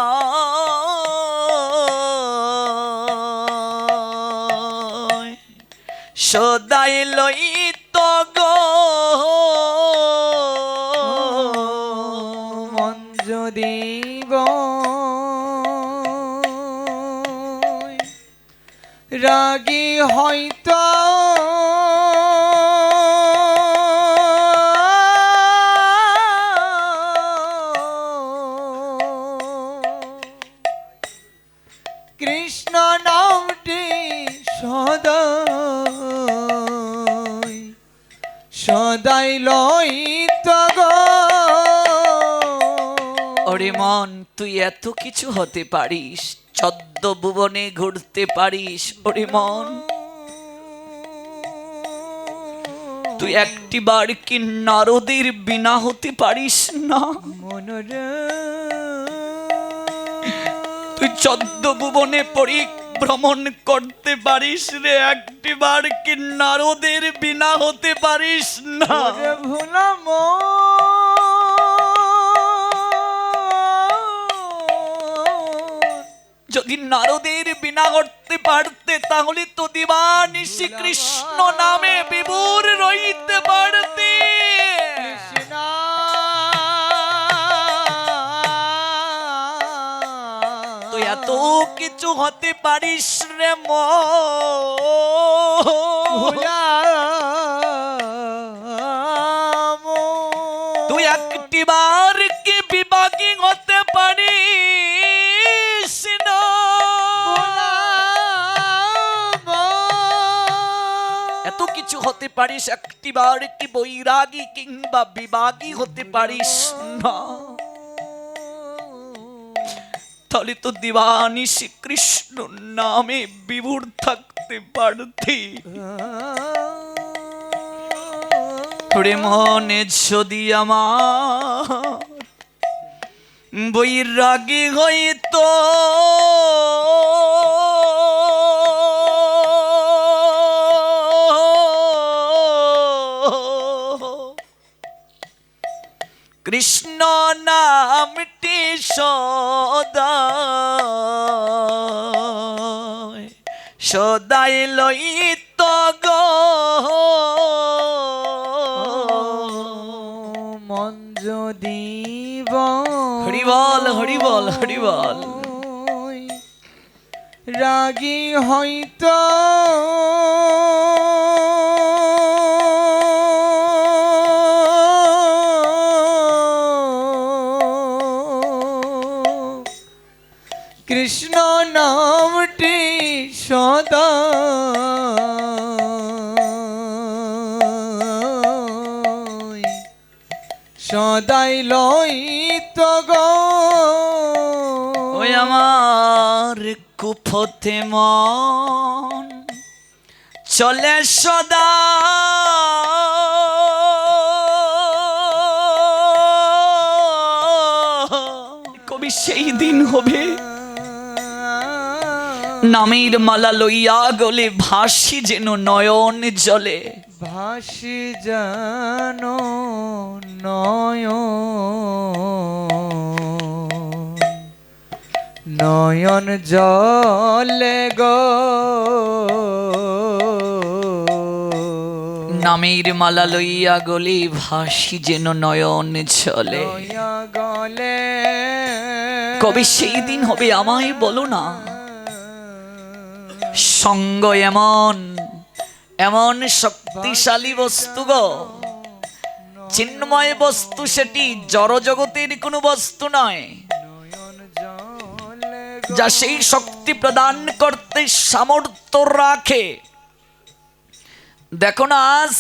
সদাই লইত গো
মন যদি রাগী হইতো কৃষ্ণ নামটি সদা সদাই লইত গো
ওরে মন তুই এত কিছু হতে পারিস 14 ভুবনে ঘুরতে পারিস ওরে মন তুই একটিবার কি নারদের বিনা হতে পারিস না
মনরে
তুই 14 ভুবনে পরিভ্রমণ করতে পারিস রে একটিবার কি নারদের বিনা হতে পারিস না
ভুলাম
যদি নারদের বিনা করতে পারতে তাহলে তো দিবানিশি কৃষ্ণ নামে বিভোর রইতে পারতে তুই এত কিছু হতে পারিস রে তুই একটিবার কি বিভাগী হতে পারিস না এত কিছু হতে পারিস একটিবার কি বৈরাগী কিংবা বিভাগী হতে পারিস না তাহলে তো দিবানিশি কৃষ্ণ নামে বিভোর থাকতে পারতি রে মনে যদি আমার বৈরাগী হইতো কৃষ্ণ নামটি সদা সদাই লইত গো
মন যদি
হরিবল হরিবল হরিবল
রাগী হইতো কৃষ্ণ নামটি সদা সদাই লইত গো
ওই আমার কুপথে মন চলে সদা দিন হবে নামের মালা লইয়া গলে ভাসি যেন নয়ন জলে।
ভাসি যেন নয়ন জলে গো।
নামের মালা লইয়া গলে ভাসি যেন নয়ন জলে।
লইয়া গলে
কবে সেই দিন হবে আমায় বলো না। সঙ্গ এমন এমন শক্তিশালী বস্তু গো, চিন্ময় বস্তু, সেটি জড় জগতের কোনো বস্তু নয়,
নয়ন জলে
যা সেই শক্তি প্রদান করতে সামর্থ্য রাখে। দেখো না আজ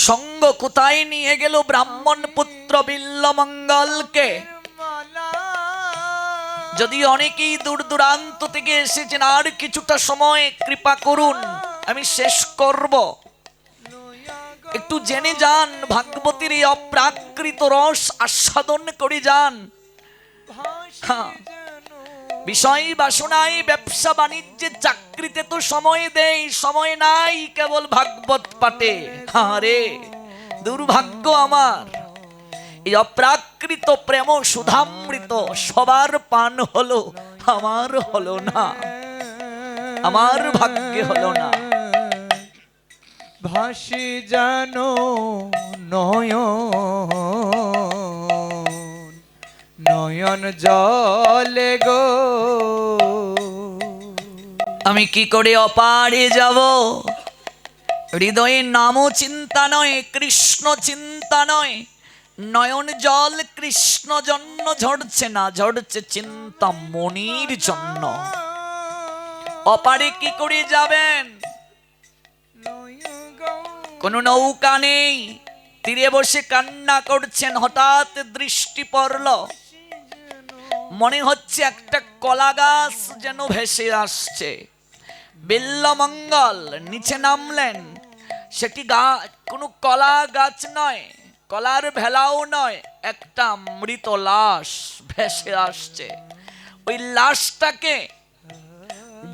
সঙ্গ কোথায় নিয়ে গেল ব্রাহ্মণ পুত্র বিল্বমঙ্গলকে।
মালা।
যদি অনেকেই দূর দূরান্ত থেকে এসেছেন, আর কিছুটা সময় কৃপা করুন, আমি শেষ করব। একটু জেনে যান, ভাগবতীর এই অপ্রাকৃত রস আস্বাদন করে যান। হ্যাঁ, বিষয় বাসনায়, ব্যবসা বাণিজ্যে, চাকরিতে তো সময় দেই, সময় নাই কেবল ভাগবত পাঠে। আরে দুর্ভাগ্য আমার, এই অপ্রাকৃত প্রেম সুধামৃত সবার পান হলো, আমার হলো না, আমার ভাগ্যে হলো না।
ভাসি যেন নয়ন জলে গো।
আমি কি করে অপারে যাব? হৃদয়ে নামও চিন্তা নয়, কৃষ্ণ চিন্তা নয়, নয়ন জল কৃষ্ণ জন্য ঝরছে না, ঝরছে চিন্তা মনির জন্য। অপারে কি করে যাবেন? কোনো নৌকা নেই, তীরে বসে কান্না করছেন। হঠাৎ দৃষ্টি পড়ল, মনে হচ্ছে একটা কলা গাছ যেন ভেসে আসছে। বিল্বমঙ্গল নিচে নামলেন। সেটি কোনো কলা গাছ নয়, কলার ভেলাও নয়, একটা মৃত লাশ ভেসে আসছে। ওই লাশটাকে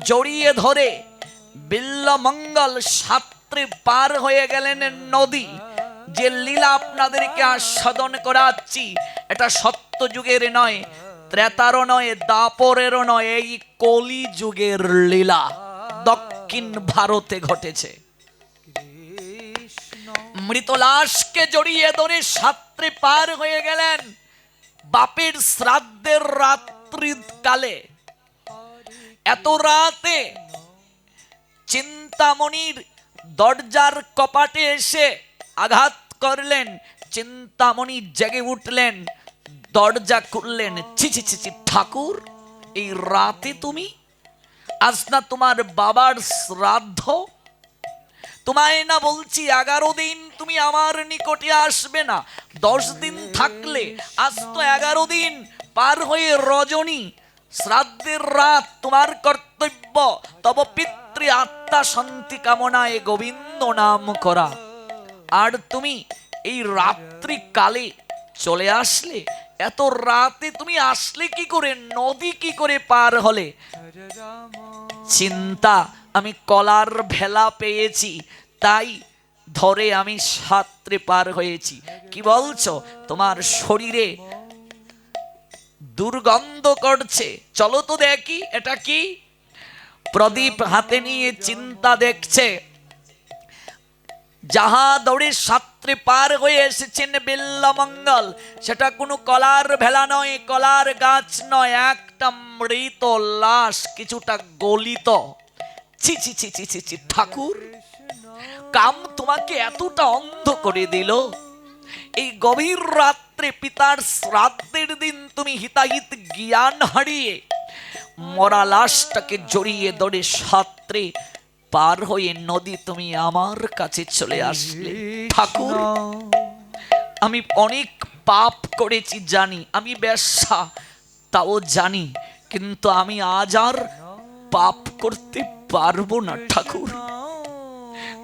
জড়িয়ে ধরে বিল্বমঙ্গল সাত্রে পার হয়ে গেলেন নদী। যে লীলা আপনাদেরকে আস্বাদন করাচ্ছি, এটা সত্য যুগের নয়, ত্রেতারও নয়, দাপরেরও নয়, এই কলি যুগের লীলা দক্ষিণ ভারতে ঘটেছে। মৃত লাশকে জড়িয়ে ধরে সাত্রে পার হয়ে গেলেন। বাপের শ্রাদ্ধের রাত্রি কালে, এত রাতে চিন্তামণির দরজার কপাটে এসে আঘাত করলেন। চিন্তামণি জেগে উঠলেন, দরজা খুললেন। ছি ছি ছি ছি, ঠাকুর, এই রাতে তুমি? আজ না তোমার বাবার শ্রাদ্ধ? তোমায় না বলছি 11 দিন তুমি আমার নিকটে আসবে না, 10 দিন থাকলে। আজ তো 11 দিন পার হয়ে রজনী, শ্রাদ্ধের রাত। তোমার কর্তব্য তব পিতৃ আত্মা শান্তি কামনায় গোবিন্দ নাম করা। আর তুমি এই রাত্রি কালে চলে আসলে। এত রাতে তুমি আসলে কি করে? নদী কি করে পার হলে? চিন্তা, আমি কলার ভেলা পেয়েছি, তাই ধরে আমি সাত্রে পার হয়েছি। কি বলছো? তোমার শরীরে দুর্গন্ধ করছে, চলো তো দেখি এটা কি। প্রদীপ হাতে নিয়ে চিন্তা দেখছে। যাহা দৌড়ে সাত্রে পার হয়ে এসেছেন বিল্বমঙ্গল, সেটা কোনো কলার ভেলা নয়, কলার গাছ নয়, একটা মৃত লাশ, কিছুটা গলিত। ছি ছি ছি ছি ছি ছি, ঠাকুর, কাম তোমাকে এতটা অন্ধ করে দিল? এই গভীর রাত্রে পিতার শ্রাদ্ধের দিন তুমি হিতাহিত জ্ঞান হারিয়ে মরা লাশটাকে জড়িয়ে ধরে সাত্রে পার হয়ে নদী তুমি আমার কাছে চলে আসলে। ঠাকুর, আমি অনেক পাপ করেছি জানি, আমি বেশ্যা তাও জানি, কিন্তু আমি আজ আর পাপ করতে পারবো না। ঠাকুর,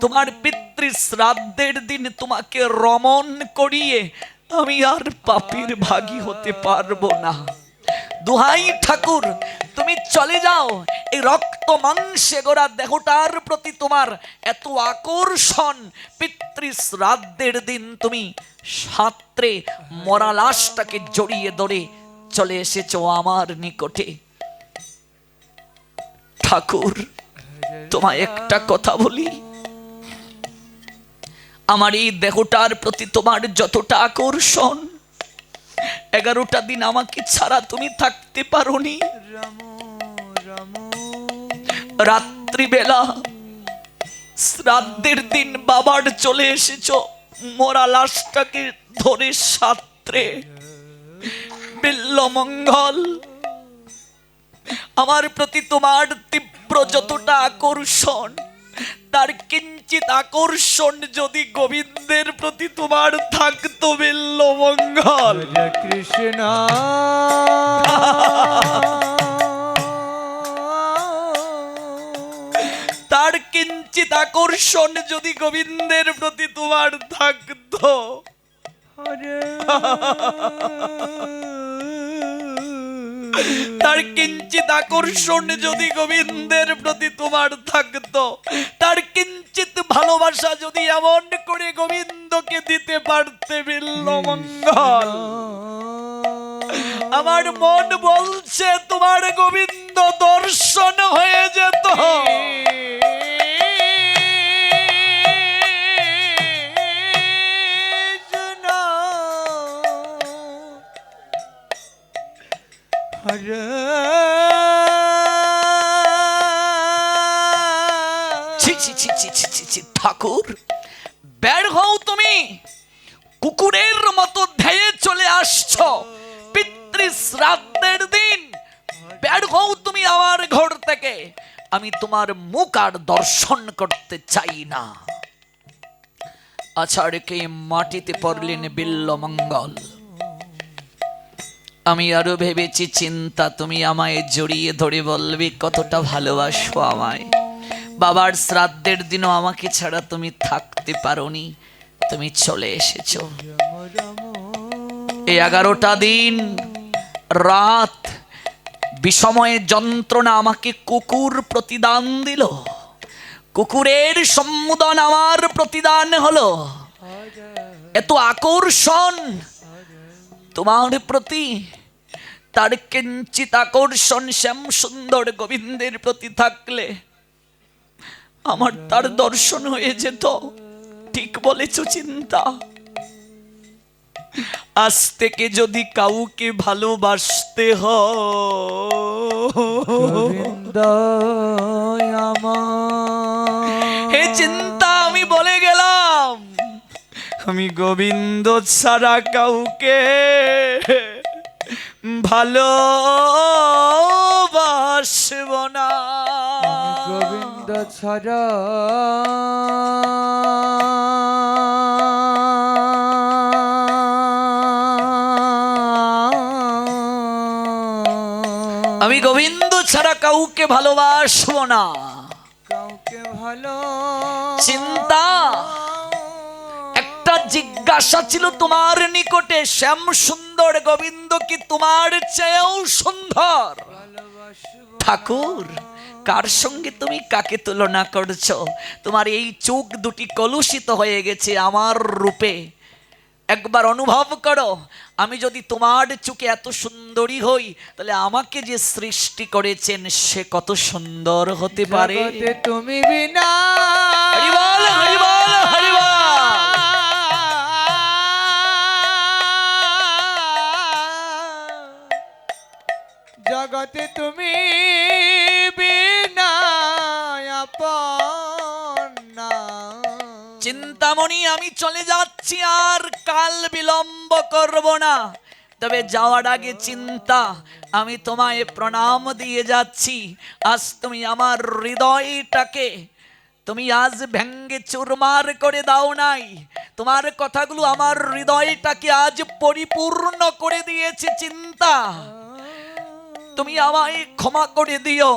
তোমার পিতৃ শ্রাদ্ধের দিন তোমাকে রমণ করিয়ে আমি আর পাপীর ভাগী হতে পারবো না। দুহাই ঠাকুর, তুমি চলে যাও। এই রক্ত মাংসে গোড়া দেহটার প্রতি তোমার এত আকর্ষণ, পিতৃ শ্রাদ্ধের দিন তুমি সাত্রে মরা লাশটাকে জড়িয়ে ধরে চলে এসেছো আমার নিকটে। ঠাকুর, তোমায় একটা কথা বলি, আমার এই দেহটার প্রতি তোমার যতটা আকর্ষণ, 11টা দিন আমাকে ছাড়া তুমি থাকতে পারোনি।
রামু রামু
রাত্রিবেলা শ্রাদ্ধের দিন বাবার চলে এসেছো, মরা লাশটাকে ধরে সাত্রে বিল্লমঙ্গল। আমার প্রতি তোমার তীব্র যতটা আকর্ষণ, তার কিঞ্চিত আকর্ষণ যদি গোবিন্দের প্রতি তোমার থাকতো বিল্লমঙ্গল।
হরে কৃষ্ণ
তার কিঞ্চিত আকর্ষণ যদি গোবিন্দের প্রতি তোমার থাকতো,
হরে
তার কিঞ্চিত আকর্ষণ যদি গোবিন্দের প্রতি তোমার থাকতো, তার কিঞ্চিত ভালোবাসা যদি এমন করে গোবিন্দকে দিতে পারতে বিল্লমঙ্গল, আমার মন বলছে তোমার গোবিন্দ দর্শন হয়ে যেত।
হরে
ছি ছি ছি ছি ছি ছি ছি, ঠাকুর বের হও তুমি, কুকুরের মতো ধেয়ে চলে আসছো পিতৃ শ্রাদ্ধের দিন। বের হও তুমি আমার ঘর থেকে, আমি তোমার মুখ আর দর্শন করতে চাই না। আছাড়কে মাটিতে পড়লেন বিল্লমঙ্গল। আমি আরো ভেবেছি চিন্তা, তুমি আমায় জড়িয়ে ধরে বলবে কতটা ভালোবাসো আমায়। বাবার শ্রাদ্ধের দিনও আমাকে ছাড়া তুমি থাকতে পারোনি, তুমি চলে এসেছো। এই 11টা দিন রাত বিষময়ে যন্ত্রণা আমাকে কুকুর প্রতিদান দিল, কুকুরের সম্মোদন আমার প্রতিদান হলো। এত আকর্ষণ তোমার প্রতি, তার কিঞ্চিত আকর্ষণ শ্যাম সুন্দর গোবিন্দের প্রতি থাকলে আমার তার দর্শন হয়ে যেত। ঠিক বলেছ চিন্তা। আজ থেকে যদি কাউকে ভালোবাসতে
গোবিন্দ আমার,
হে চিন্তা, আমি বলে গেলাম আমি গোবিন্দ ছাড়া কাউকে ভালোবাসব না।
গোবিন্দ ছাড়া
আমি গোবিন্দ ছাড়া কাউকে ভালোবাসব না।
কাউকে ভালো
চিন্তা, একটা জিজ্ঞাসা ছিল তোমার নিকটে, শ্যাম সুন্দর গোবিন্দ কি তোমার চেয়েও সুন্দর? ঠাকুর, কার সঙ্গে তুমি কাকে তুলনা করছো? তোমার এই চোখ দুটি কলুষিত হয়ে গেছে আমার রূপে। একবার অনুভব করো, আমি যদি তোমার চোখে এত সুন্দরী হই, তাহলে আমাকে যে সৃষ্টি করেছেন সে কত সুন্দর হতে পারে।
জগতে তুমি বিনা
হরি বল, হরি বল, হরি বল।
জগতে তুমি বিনা আপন না।
চিন্তামণি, আমি চলে যাচ্ছি, আর কাল বিলম্ব করব না। তবে যাওয়ার আগে চিন্তা, আমি তোমায় প্রণাম দিয়ে যাচ্ছি। আজ তুমি আমার হৃদয়টাকে তুমি আজ ভেঙ্গে চুরমার করে দাও নাই। তোমার কথাগুলো আমার হৃদয়টাকে আজ পরিপূর্ণ করে দিয়েছে। চিন্তা, তুমি আমায় ক্ষমা করে দিও।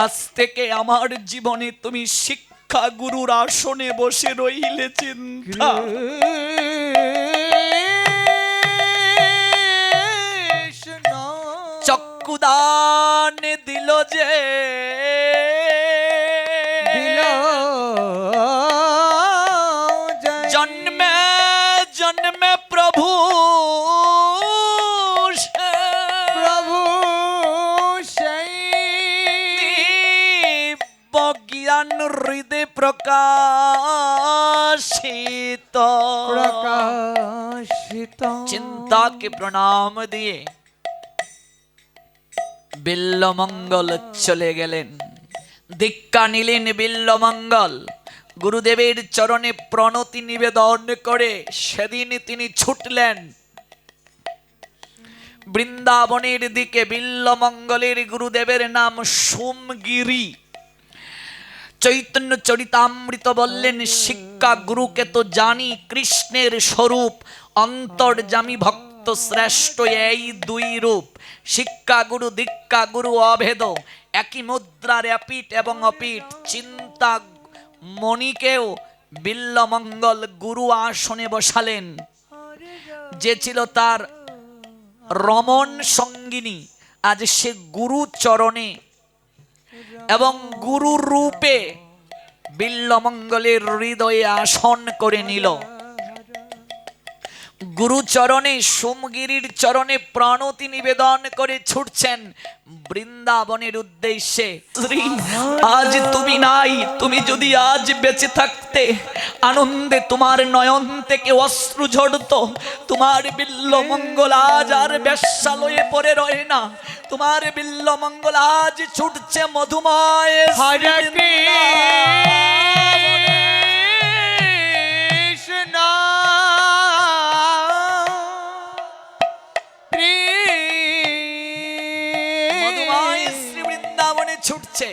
আজ থেকে আমার জীবনে তুমি শিক্ষা গুরুর আসনে বসে রইলে। চিন্তা,
কৃষ্ণ
চক্র মধুদান দিল যে
দিল জয়।
জন্মে জন্মে প্রভু সে
প্রভু সেই
বজ্ঞান হৃদয় প্রকাশিত
প্রকাশিত।
চিন্তা के প্রণাম দিয়ে বিল্লমঙ্গল চলে গেলেন। দীক্ষা নিলেন বিল্লমঙ্গল। গুরুদেবের চরণে প্রণতি নিবেদন করে সেদিন তিনি ছুটলেন বৃন্দাবনের দিকে। বিল্লমঙ্গলের গুরুদেবের নাম সোমগিরি। চৈতন্য চরিতামৃত বললেন, শিক্ষা গুরুকে তো জানি কৃষ্ণের স্বরূপ, অন্তর্যামী ভক্ত শ্রেষ্ঠ এই দুই রূপ। শিক্ষা গুরু দীক্ষা গুরু অভেদ, একই মুদ্রার অপিঠ এবং অপিঠ। চিন্তা মণিকেও বিল্লমঙ্গল গুরু আসনে বসালেন। যে ছিল তার রমণ সঙ্গিনী, আজ সে গুরু চরণে এবং গুরু রূপে বিল্লমঙ্গলের হৃদয়ে আসন করে নিল। গুরু চরণে সোমগিরির চরণে প্রণতি নিবেদন করে ছুটছেন বৃন্দাবনের উদ্দেশ্যে। শ্রী, আজ তুমি নাই, তুমি যদি আজ বেঁচে থাকতে আনন্দে তোমার নয়ন থেকে অশ্রু ঝরতো। তোমার বিল্লমঙ্গল আজ আর বেশ্যালয়ে পড়ে রয়ে না। তোমার বিল্লমঙ্গল আজ ছুটছে মধুময়
হরে
বৃন্দাবনে।
কৃষ্ণ
মধুময় শ্রী বৃন্দাবনে ছুটছে।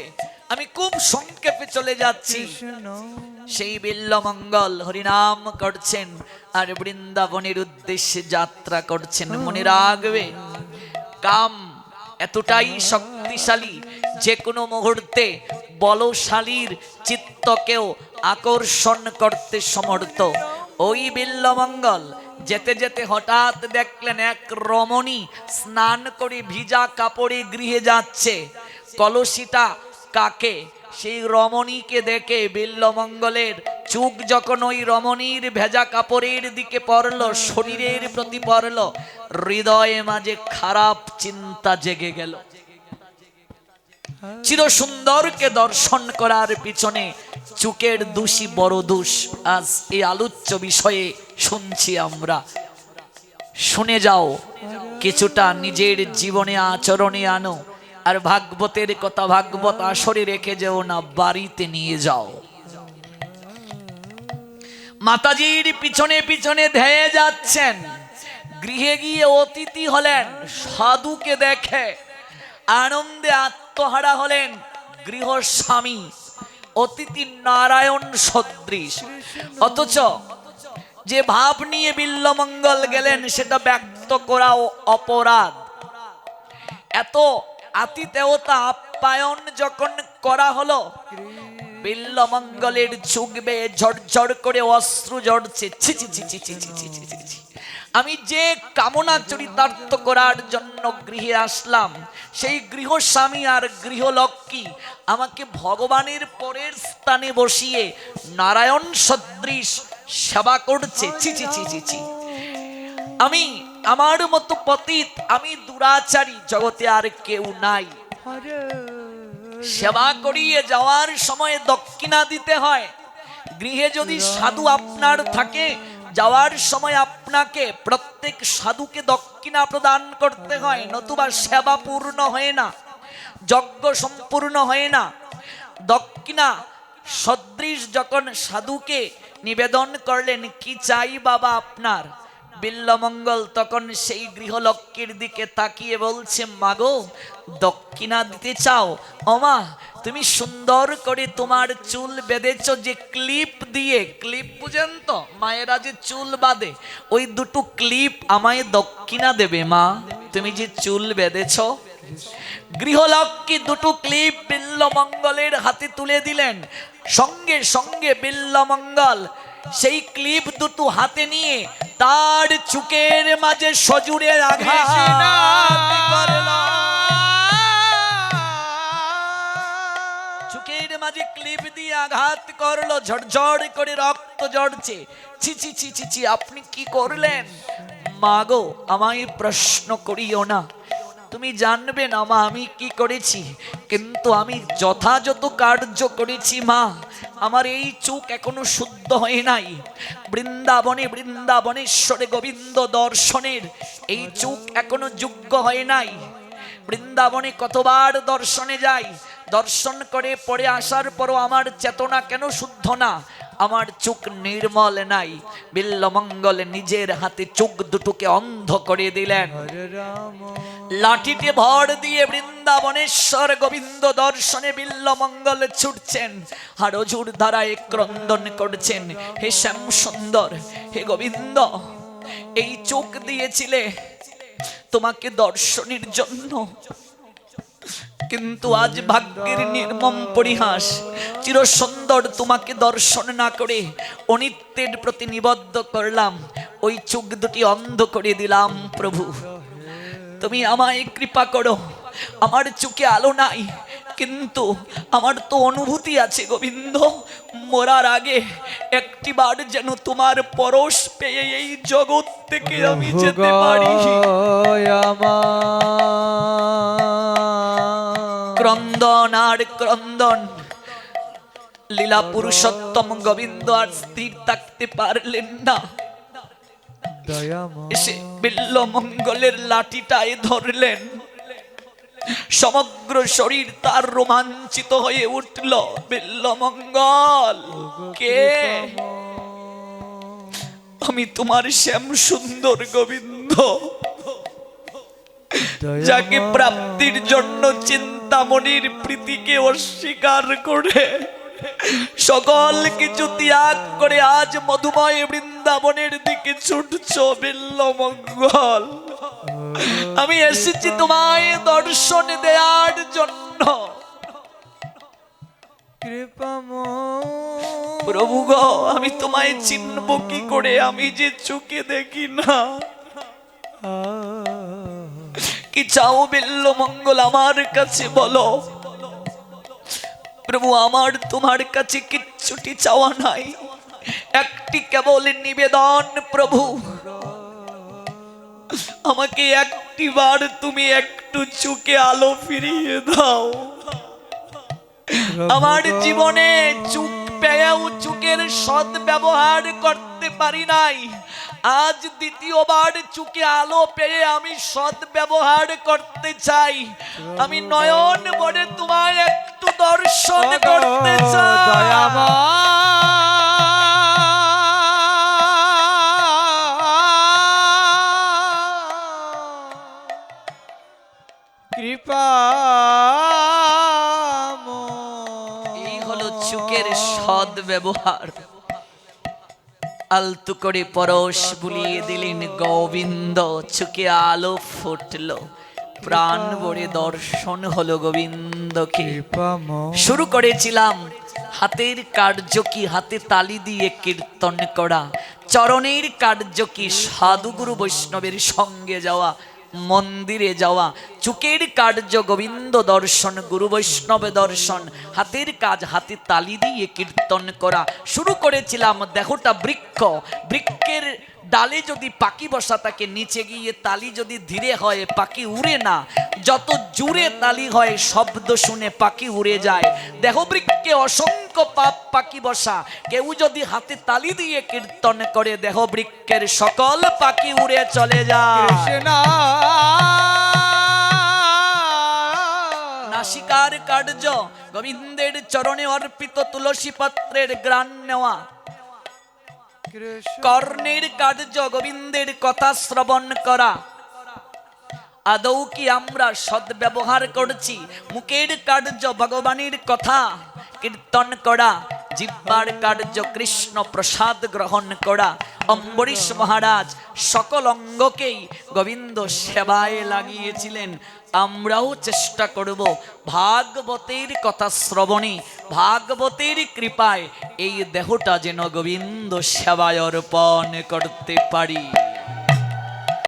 আমি খুব সংক্ষেপে চলে যাচ্ছি।
কৃষ্ণ
সেই বিল্লমঙ্গল হরিনাম করছেন আর বৃন্দাবনের উদ্দেশ্যে যাত্রা করছেন। মনে রাখবে, কাম এতটাই শক্তিশালী, যে কোনো মুহূর্তে বলশালীর চিত্তকেও আকর্ষণ করতে সমর্থ। ওই বিল্লমঙ্গল যেতে যেতে হঠাৎ দেখলেন এক রমণী স্নান করে ভিজা কাপড়ে গৃহে যাচ্ছে। কলসিটা কাকে? সেই রমণীকে দেখে বিল্লমঙ্গলের চোখ যখন ওই রমণীর ভেজা কাপড়ের দিকে পড়ল, শরীরের প্রতি পড়ল, হৃদয়ে মাঝে খারাপ চিন্তা জেগে গেল। চির সুন্দরকে দর্শন করার পিছনে চুকের দোষী বড় দোষ। আজ এই আলোচ্য বিষয়ে শুনছি আমরা। শুনে যাও, কিছুটা নিজের জীবনে আচরণে আনো। আর ভাগবতের কথা ভাগবত আসরে রেখে যেও না, বাড়িতে নিয়ে যাও। মাতাজির পিছনে পিছনে ধেয়ে যাচ্ছেন। গৃহে গিয়ে অতিথি হলেন, সাধুকে দেখে আনন্দে আত্মহারা হলেন গৃহস্বামী। অতিথি নারায়ণ সদৃশ, অথচ যে ভাব নিয়ে বিল্লমঙ্গল গেলেন সেটা ব্যক্ত করা অপরাধ। এত আতিথেয়তা আপ্যায়ন যখন করা হলো, বিল্লমঙ্গলের চোখ বেয়ে ঝরঝর করে অশ্রু ঝরছে। ছি ছি ছি ছি ছি ছি ছি ছি ছি ছি। আমি যে কামনা চরিতার্থ করার জন্য গৃহে আসলাম, সেই গৃহস্বামী আর গৃহলক্ষ্মী আমাকে ভগবানের পরের স্থানে বসিয়ে নারায়ণ সদৃশ সেবা করছে। ছি ছি ছি ছি ছি। আমি আমার মতো পতিত, আমি দুরাচারী, জগতে আর কেউ নাই। সেবা করিয়ে যাওয়ার সময় দক্ষিণা দিতে হয়। গৃহে যদি সাধু আপনার থাকে, যাওয়ার সময় আপনাকে প্রত্যেক সাধুকে দক্ষিণা প্রদান করতে হয়, নতুবা সেবা পূর্ণ হয় না, যজ্ঞ সম্পূর্ণ হয় না। দক্ষিণা সদৃশ যখন সাধুকে নিবেদন করলেন, কি চাই বাবা আপনার? বিল্লমঙ্গল তখন সেই গৃহলক্ষ্মীর দিকে তাকিয়ে বলছে, মাগো দক্ষিণা দিতে চাও? ওমা, তুমি সুন্দর করে তোমার চুল বেঁধেছ যে ক্লিপ দিয়ে, ক্লিপ বুঝেন তো, মায়েরা যে চুল বাঁধে, ওই দুটো ক্লিপ আমায় দক্ষিণা দেবে মা, তুমি যে চুল বেঁধেছ। গৃহলক্ষ্মী দুটো ক্লিপ বিল্লমঙ্গলের হাতে তুলে দিলেন। সঙ্গে সঙ্গে বিল্লমঙ্গল সেই ক্লিপ দুটো হাতে নিয়ে তার চুকের মাঝে সজুরে আঘাত করল। আঘাত করলো, ঝরঝর করে রক্ত ঝরছে। ছি ছি ছি ছি ছি, আপনি কি করলেন? মা গো, আমায় প্রশ্ন করিও না, তুমি জানবে না মা আমি কি করেছি, কিন্তু আমি যথাযথ কার্য করেছি মা। আমার এই চোখ এখনো শুদ্ধ হয় নাই। বৃন্দাবনে বৃন্দাবনেশ্বরে গোবিন্দ দর্শনের এই চোখ এখনো যোগ্য হয় নাই। বৃন্দাবনে কতবার দর্শনে যাই, দর্শন করে পরে আসার পরও আমার চেতনা কেন শুদ্ধ না? আমার চোখ নির্মল নাই। বিল্লমঙ্গল নিজের হাতে চোখ দুটোকে অন্ধ করে দিলেন।
হরে রাম
লাঠিতে ভর দিয়ে বৃন্দাবনেশ্বর গোবিন্দ দর্শনে বিল্লমঙ্গল ছুটছেন, আর অজুর ধারায় ক্রন্দন করছেন, হে শ্যাম সুন্দর, হে গোবিন্দ, এই চোখ দিয়েছিলে তোমাকে দর্শনের জন্য, কিন্তু আজ ভাগ্যের নির্মম পরিহাস, চিরসুন্দর তোমাকে দর্শন না করে অনিত্যের প্রতি নিবদ্ধ করলাম, ওই চোখ দুটি অন্ধ করে দিলাম। প্রভু তুমি আমায় কৃপা করো, আমার চোখে আলো নাই, কিন্তু আমার তো অনুভূতি আছে গোবিন্দ, মরার আগে একটিবার যেন তোমার পরশ পেয়ে এই জগৎ থেকে আমি যেতে পারি। ক্রন্দন আর ক্রন্দন। লীলা পুরুষোত্তম গোবিন্দ আর স্থির থাকতে পারলেন না, এসে বিল্লমঙ্গলের লাঠিটায় ধরলেন। সমগ্র শরীর তার রোমাঞ্চিত হয়ে উঠল। বিল্লমঙ্গল কে? আমি তোমার শ্যাম সুন্দর গোবিন্দ, যাকে প্রাপ্তির জন্য চিন্তামণির প্রীতিকে অস্বীকার করে সকল কিছু ত্যাগ করে আজ মধুময় বৃন্দাবনের দিকে ছুটছ। বিল্লমঙ্গল, আমি এসেছি তোমায় দর্শন দেওয়ার জন্য। প্রভু গো, আমি তোমায় চিনব কি করে, আমি যে চোখে দেখি না। কি চাও বিল্লমঙ্গল, আমার কাছে বলো। প্রভু, আমার তোমার কাছে কিচ্ছুটি চাওয়া নাই, একটি কেবল নিবেদন। প্রভু, আমাকে একটিবার তুমি একটু চোখে আলো ফিরিয়ে দাও। আমার জীবনে চোখ পেয়েও চোখের সৎ ব্যবহার করতে পারি নাই, আজ দ্বিতীয়বার চোখে আলো পেয়ে আমি সৎ ব্যবহার করতে চাই। আমি নয়ন ভরে তোমায় একটু দর্শন করতে চাই।
কৃপা,
এই হলো চোখের সৎ ব্যবহার। আলতু করে পরশ বুলিয়ে দিলেন গোবিন্দ, চোখে আলো ফুটলো, প্রাণ ভরে দর্শন হলো গোবিন্দকে। শুরু করেছিলাম হাতের কার্য কি, হাতে তালি দিয়ে কীর্তন করা, চরণের কার্য কি, সাধুগুরু বৈষ্ণবের সঙ্গে যাওয়া, মন্দিরে যাওয়া, চোখের কার্য গোবিন্দ দর্শন, গুরু বৈষ্ণব দর্শন, হাতের কাজ হাতে তালি দিয়ে কীর্তন করা। শুরু করেছিলাম দেহটা বৃক্ষ, বৃক্ষের ডালে যদি পাখি বসা থাকে, নিচে গিয়ে তালি যদি ধীরে হয় পাখি উড়ে না, যত জোরে তালি হয় শব্দ শুনে পাখি উড়ে যায়। দেহ বৃক্ষে অসংখ্য পাপ পাখি বসা, কেউ যদি হাতে তালি দিয়ে কীর্তন করে দেহ বৃক্ষের সকল পাখি উড়ে চলে যায়। নাসিকার কার্য গোবিন্দের চরণে অর্পিত তুলসী পত্রের গ্রাণ নেওয়া, কর্ণের কার্য গোবিন্দের কথা শ্রবণ করা। আদৌ কি আমরা সদ্ব্যবহার করছি? মুখের কার্য ভগবানের কথা কীর্তন করা, জিহ্বার কার্য কৃষ্ণ প্রসাদ গ্রহণ করা। অম্বরীশ মহারাজ সকল অঙ্গকেই গোবিন্দ সেবায় লাগিয়েছিলেন। আমরাও চেষ্টা করব ভাগবতের কথা শ্রবণে, ভাগবতের কৃপায় এই দেহটা যেন গোবিন্দ সেবায় অর্পণ করতে পারি।